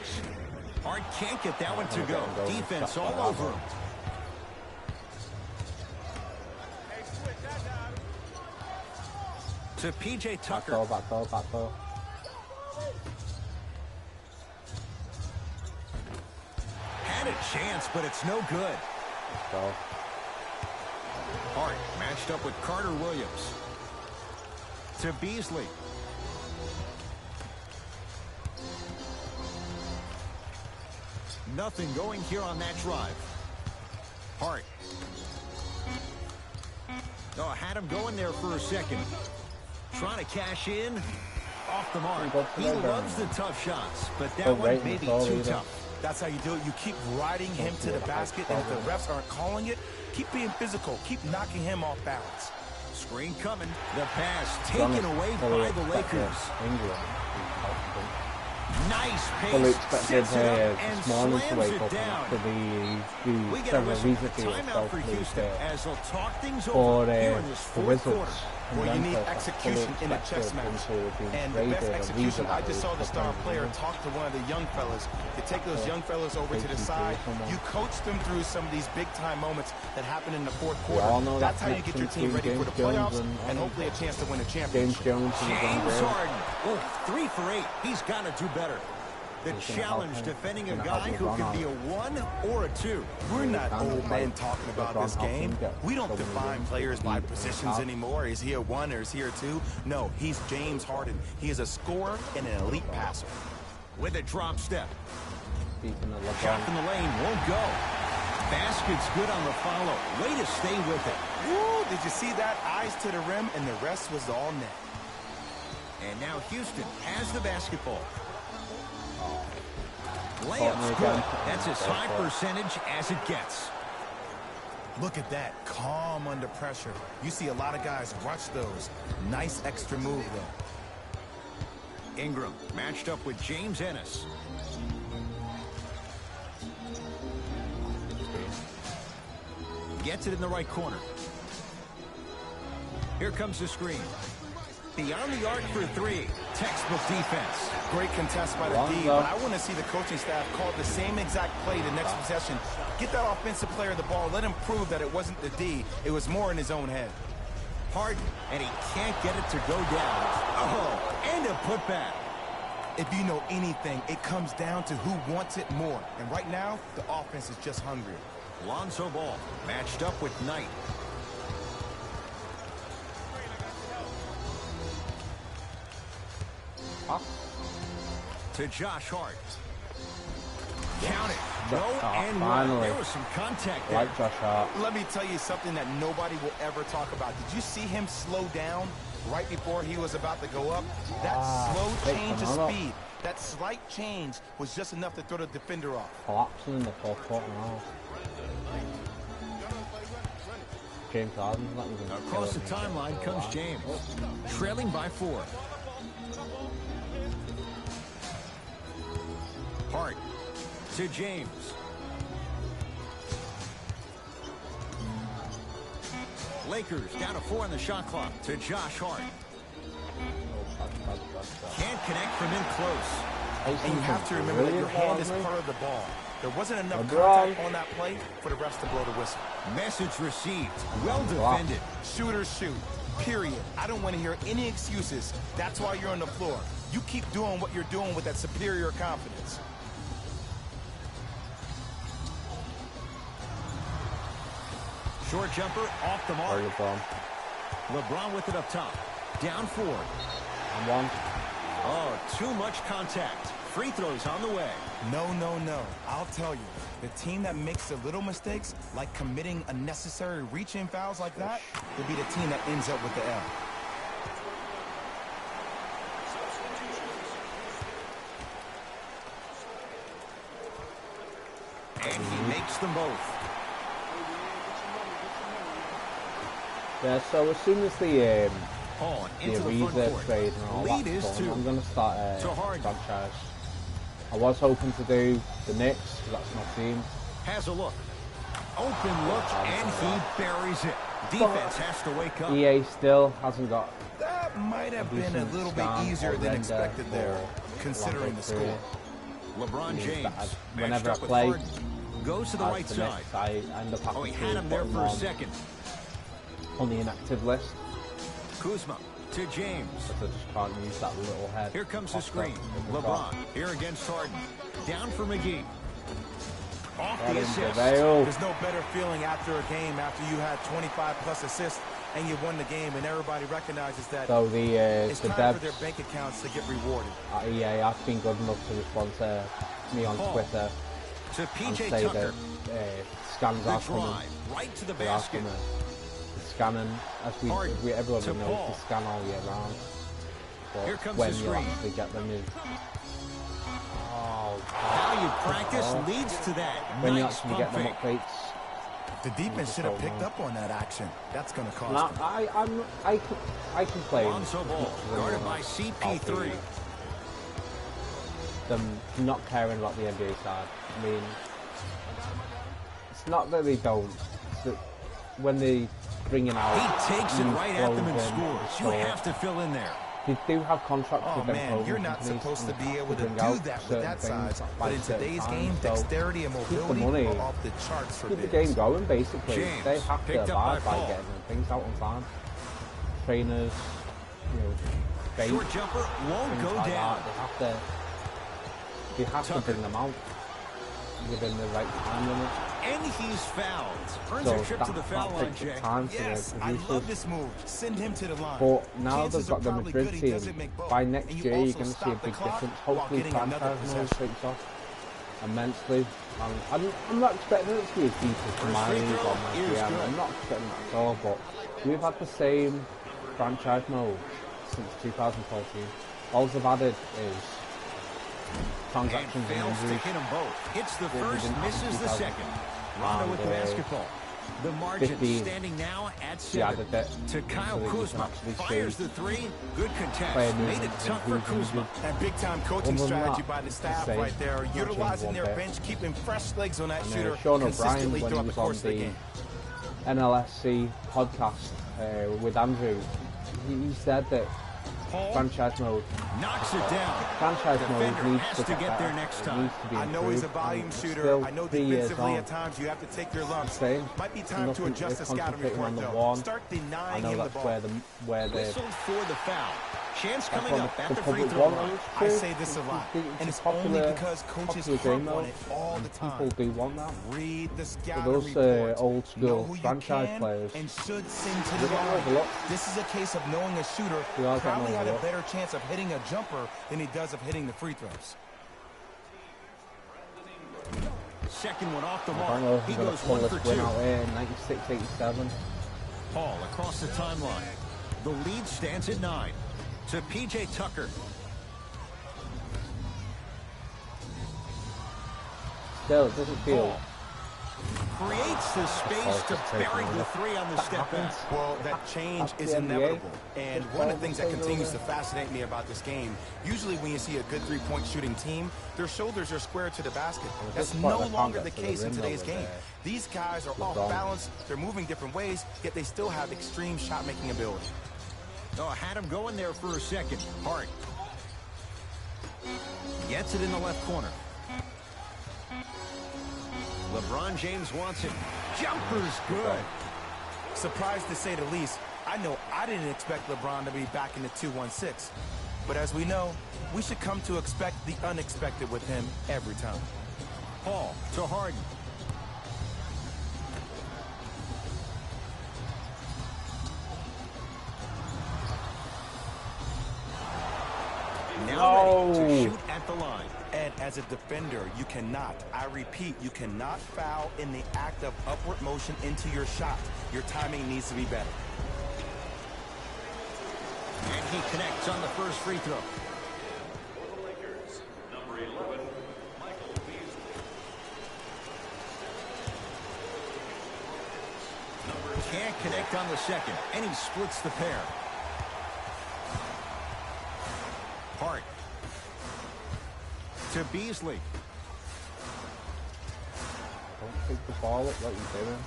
Hart can't get that one to go. Defense all over him. To P.J. Tucker. Back door. Had a chance, but it's no good. Let's go. Hart matched up with Carter Williams. To Beasley. Nothing going here on that drive. Hart. Oh, had him going there for a second. Trying to cash in. Off the mark. He loves the tough shots, but that one may be too tough. That's how you do it. You keep riding him to the basket, and if the refs aren't calling it, keep being physical. Keep knocking him off balance. Screen coming. The pass taken away by the Lakers. Nice pace. Sets it up and slams it down. We get a whistle timeout for Houston as they'll talk things over here in this fourth quarter. Well, you need execution in a chess match. And the best execution, I just saw the star player talk to one of the young fellas. You take those young fellas over to the side. You coach them through some of these big-time moments that happen in the fourth quarter. That's how you get your team ready for the playoffs and hopefully a chance to win a championship. James Harden. Oh, 3 for 8. He's got to do better. The challenge defending a guy who can be a 1 or a 2. We're not old men talking about this game. We don't define players by positions anymore. Is he a 1 or is he a 2? No, he's James Harden. He is a scorer and an elite passer. With a drop step. Shot from the lane won't go. Basket's good on the follow. Way to stay with it. Woo, did you see that? Eyes to the rim, and the rest was all net. And now Houston has the basketball. Layup's good. That's as high percentage as it gets. Look at that, calm under pressure. You see a lot of guys rush those. Nice extra move, though. Ingram matched up with James Ennis. Gets it in the right corner. Here comes the screen. Beyond the arc for three. Textbook defense. Great contest by the D, but I want to see the coaching staff call the same exact play the next possession. Get that offensive player the ball. Let him prove that it wasn't the D. It was more in his own head. Harden, and he can't get it to go down. Oh, and a putback. If you know anything, it comes down to who wants it more. And right now, the offense is just hungrier. Lonzo Ball matched up with Knight. To Josh Hart. Count it. Go and run. There was some contact there. Like Josh Hart. Let me tell you something that nobody will ever talk about. Did you see him slow down right before he was about to go up? That slow change of speed, that slight change was just enough to throw the defender off. Collapsing in the fourth quarter now. James Harden's not even across the timeline comes James, trailing by 4. Hart to James. Lakers down to 4 on the shot clock to Josh Hart. Can't connect from in close. And you have to remember that your hand is part of the ball. There wasn't enough contact on that play for the refs to blow the whistle. Message received. Well defended. Shooters shoot. Period. I don't want to hear any excuses. That's why you're on the floor. You keep doing what you're doing with that superior confidence. Short jumper off the mark. LeBron with it up top. Down 4. And 1. Oh, too much contact. Free throws on the way. No, no, no. I'll tell you. The team that makes the little mistakes, like committing unnecessary reach-in fouls like that, will be the team that ends up with the L. And he makes them both. Yeah, so as soon as the Ariza trade and all lead that done, I'm going to start a franchise. I was hoping to do the Knicks, because that's my team. Has a look. Open look, and he buries it. Defense has to wake up. EA still hasn't got... That might have been a little bit easier than expected there, considering the score. LeBron James, whenever I play, goes to the right side. I end up having he had him there for a second. On the inactive list. Kuzma to James. But I just can't use that little head. Here comes the screen. LeBron here against Harden. Down for McGee. Off the assist. There's no better feeling after a game after you had 25+ assists and you won the game and everybody recognizes that so it's the time devs for their bank accounts to get rewarded. EA have been good enough to respond to me on Twitter to PJ and say Tucker. that scans are coming. Right to the basket. Scanning, as everyone knows, to scan all year round. But here comes when the you screen. actually get them in. How you practice leads to that. When you nice actually get them updates. The defense should have picked up on that action. That's going to cost them. I complain. Lonzo Ball guarded by CP3. Them not caring about the NBA side. I mean, it's not that they don't. It's that when they bring it out, he takes it right at them and scores. You have to fill in there. They do have contracts with them. Oh man, you're not supposed to be able to do that with that size. But in today's game, dexterity and mobility are off the charts for keep the game going, basically. James they have to abide by getting things out on time. Trainers, bait, short jumper won't go like down. That. They have to bring them out within the right time limit. And he's fouled. Earns a trip to the foul line, Jay. Yes, I love this move. Send him to the line. But now they've got the Madrid team. By next year, you're going to see a big difference. Hopefully, franchise mode takes off immensely. I'm not expecting it to be as deep as my league or my GM. I'm not expecting that at all. But we've had the same franchise mode since 2014. All they've added is transactions and fails to injuries. hit them both. Hits the first, misses the second. Rondo with the basketball. The margin standing now at 7. To Kyle Kuzma. Fires the three. Good contest. Made it tough for Kuzma. And big-time coaching strategy by the staff right there. Utilizing their bench, keeping fresh legs on that shooter consistently throughout the course of the game. NLSC podcast with Andrew, he said that franchise mode knocks it down. Franchise mode needs to get better. there next time. I know he's a volume shooter. I know defensively at times you have to take your lumps. Might be time to adjust the scouting report though. Start denying him the ball. Where whistled for the foul. Chance coming up at the free public throw want line. I say this a lot, and it's only because coaches harp on it all the time. People do want that. Read the scouting Those reports. old school Know who franchise you can players. and should sing to the They don't have a line. lot. This is a case of knowing a shooter They all probably don't had have a a lot. better chance of hitting a jumper than he does of hitting the free throws. Second one off the I don't know mark. if He he's going goes to pull 1 for this 2. win out here in 96-87. Paul across the timeline. The lead stands at 9. To P.J. Tucker. Still, it doesn't feel... Creates the space to bury the three on the step back. Well, that change is inevitable. And one of the things that continues to fascinate me about this game, usually when you see a good three-point shooting team, their shoulders are square to the basket. That's no longer the case in today's game. These guys are off balance, they're moving different ways, yet they still have extreme shot-making ability. Oh, had him going there for a second. Hart. Gets it in the left corner. LeBron James wants it. Jumper's good. Surprised to say the least. I know I didn't expect LeBron to be back in the 2-1-6. But as we know, we should come to expect the unexpected with him every time. Paul to Harden. Now ready to shoot at the line. And as a defender, you cannot, I repeat, you cannot foul in the act of upward motion into your shot. Your timing needs to be better. And he connects on the first free throw. For the Lakers, number 11, Michael Beasley. Can't connect on the second, and he splits the pair. Hart. To Beasley. Don't pick the ball up like you're doing.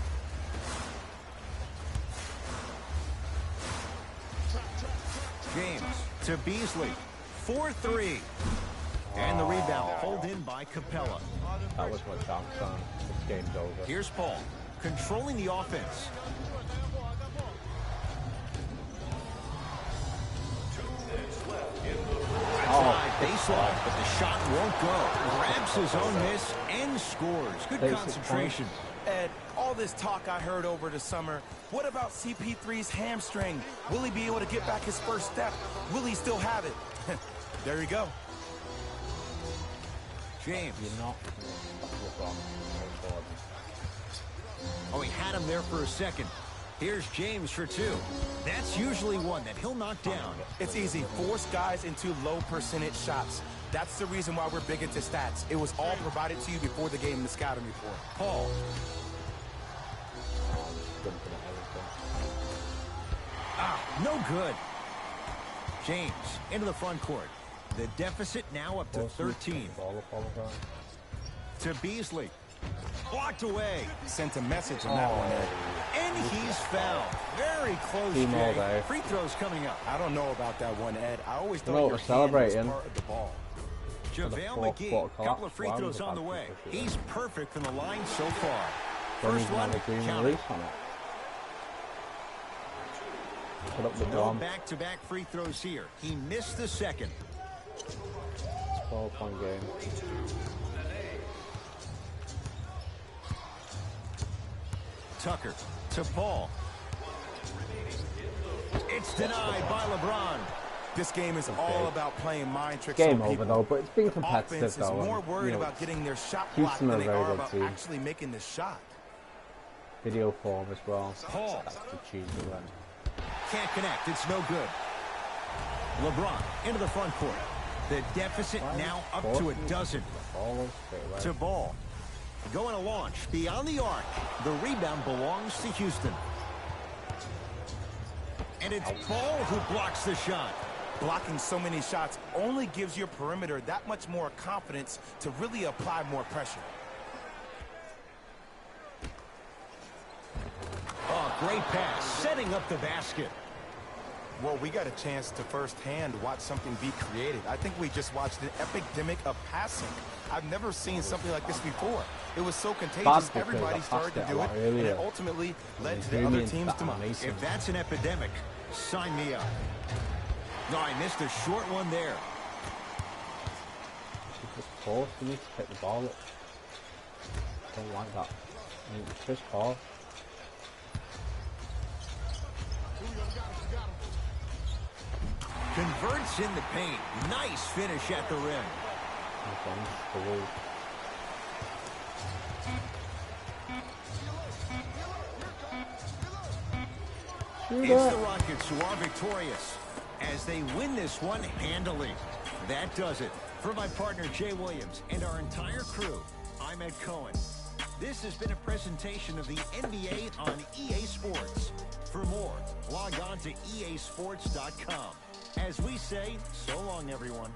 James to Beasley. 4-3. And the rebound pulled in by Capella. That was my chance, son. This game's over. Here's Paul, controlling the offense. 2 minutes left in the Baseline, but the shot won't go. Grabs his own miss and scores. Good concentration. Ed, all this talk I heard over the summer, what about CP3's hamstring? Will he be able to get back his first step? Will he still have it? There you go. James. You're not LeBron. Oh, he had him there for a second. Here's James for 2. That's usually one that he'll knock down. It's easy. Force guys into low percentage shots. That's the reason why we're big into stats. It was all provided to you before the game in the scouting report. Paul. No good. James into the front court. The deficit now up to 13. To Beasley. Blocked away. Sent a message on that one, Ed. And he's fouled. Very close, Jay. Free throws coming up. I don't know about that one, Ed. I always thought No, your we're hand was part of the ball. JaVale McGee, couple of free throws on the way. He's perfect from the line so far. First one, counted. No back-to-back free throws here. He missed the second. 12-point game. Tucker to Paul. It's denied by LeBron. This game is all about playing mind tricks. Game on over though, but it's been competitive Offense though. is more worried about getting their shot blocked Houston than they are very about good team. actually making the shot. Video form as well. Paul. That's the cheese one. Can't connect. It's no good. LeBron into the front court. The deficit now up to a dozen. To Ball. Going to launch beyond the arc. The rebound belongs to Houston. And it's Ball who blocks the shot. Blocking so many shots only gives your perimeter that much more confidence to really apply more pressure. Oh, great pass, setting up the basket. Well, we got a chance to firsthand watch something be created. I think we just watched an epidemic of passing. I've never seen something like this before. It was so contagious, everybody started to do it, and it ultimately led to the other team's demise. If that's an epidemic, sign me up. No, I missed a short one there. Just Paul, he needs to pick the ball up. Don't like that. I mean, Chris Paul. Converts in the paint. Nice finish at the rim. It's the Rockets who are victorious as they win this one handily. That does it. For my partner Jay Williams and our entire crew, I'm Ed Cohen. This has been a presentation of the NBA on EA Sports. For more, log on to easports.com. As we say, so long, everyone.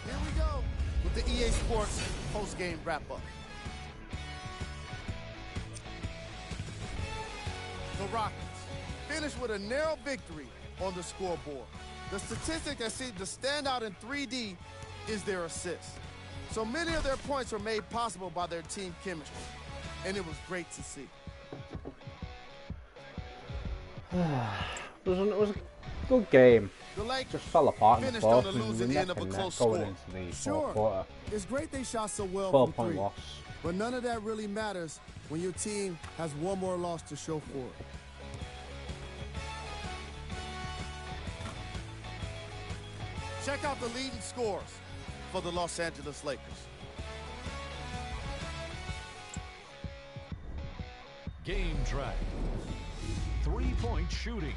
Here we go with the EA Sports post-game wrap-up. The Rockets finished with a narrow victory on the scoreboard. The statistic that seemed to stand out in 3D is their assists. So many of their points were made possible by their team chemistry, and it was great to see. It was a good game. The Lakers just fell apart in the finished on fourth the losing end of a close score. Into the fourth quarter. It's great they shot so well 12-point from loss. But none of that really matters when your team has one more loss to show for it. Check out the leading scores for the Los Angeles Lakers. Game track. 3-point shooting.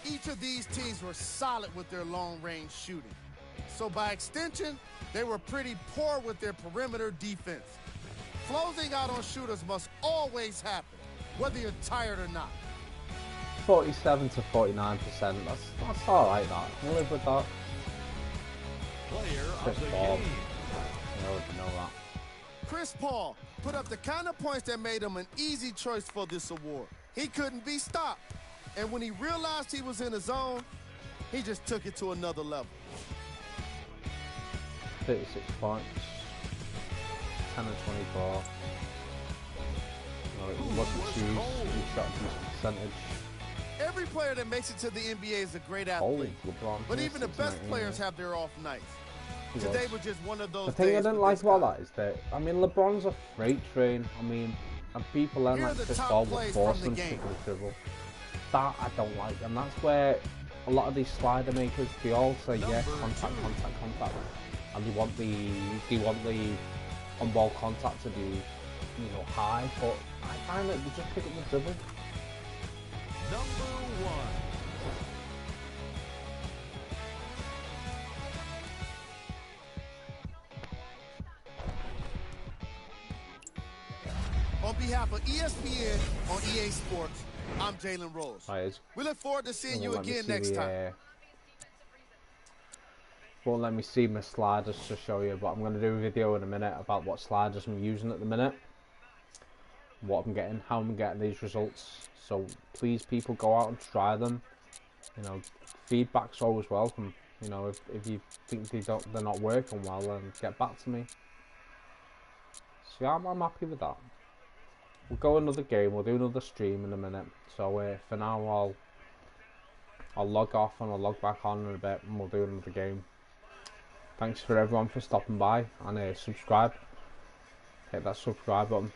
Each of these teams were solid with their long-range shooting. So by extension, they were pretty poor with their perimeter defense. Closing out on shooters must always happen, whether you're tired or not. 47 to 49%. That's all right. That I live with that. Player Chris of the Paul. game. You know that. Chris Paul put up the kind of points that made him an easy choice for this award. He couldn't be stopped. And when he realized he was in his zone, he just took it to another level. 36 points. 10 and 24. No, it wasn't huge. He shot a decent percentage. Every player that makes it to the NBA is a great athlete. LeBron. But even the best players have their off nights. Today was just one of those days. The thing I didn't like about that is that, I mean, LeBron's a freight train. I mean, and people learn like Chris Paul would force them to take the dribble. That I don't like, and that's where a lot of these slider makers, they all say, yeah, contact, and they want the on-ball contact to be, high, but I find that they just pick up the dribble. Number 1. On behalf of ESPN on EA Sports, I'm Jalen Rose. We look forward to seeing you again next time. Won't let me see my sliders to show you, but I'm going to do a video in a minute about what sliders I'm using at the minute, what I'm getting, how I'm getting these results. So please, people, go out and try them. Feedback's always welcome. If you think they're not working well, then get back to me. So yeah, I'm happy with that. We'll go another game. We'll do another stream in a minute. So for now, I'll log off and I'll log back on in a bit, and we'll do another game. Thanks for everyone for stopping by, and subscribe. Hit that subscribe button.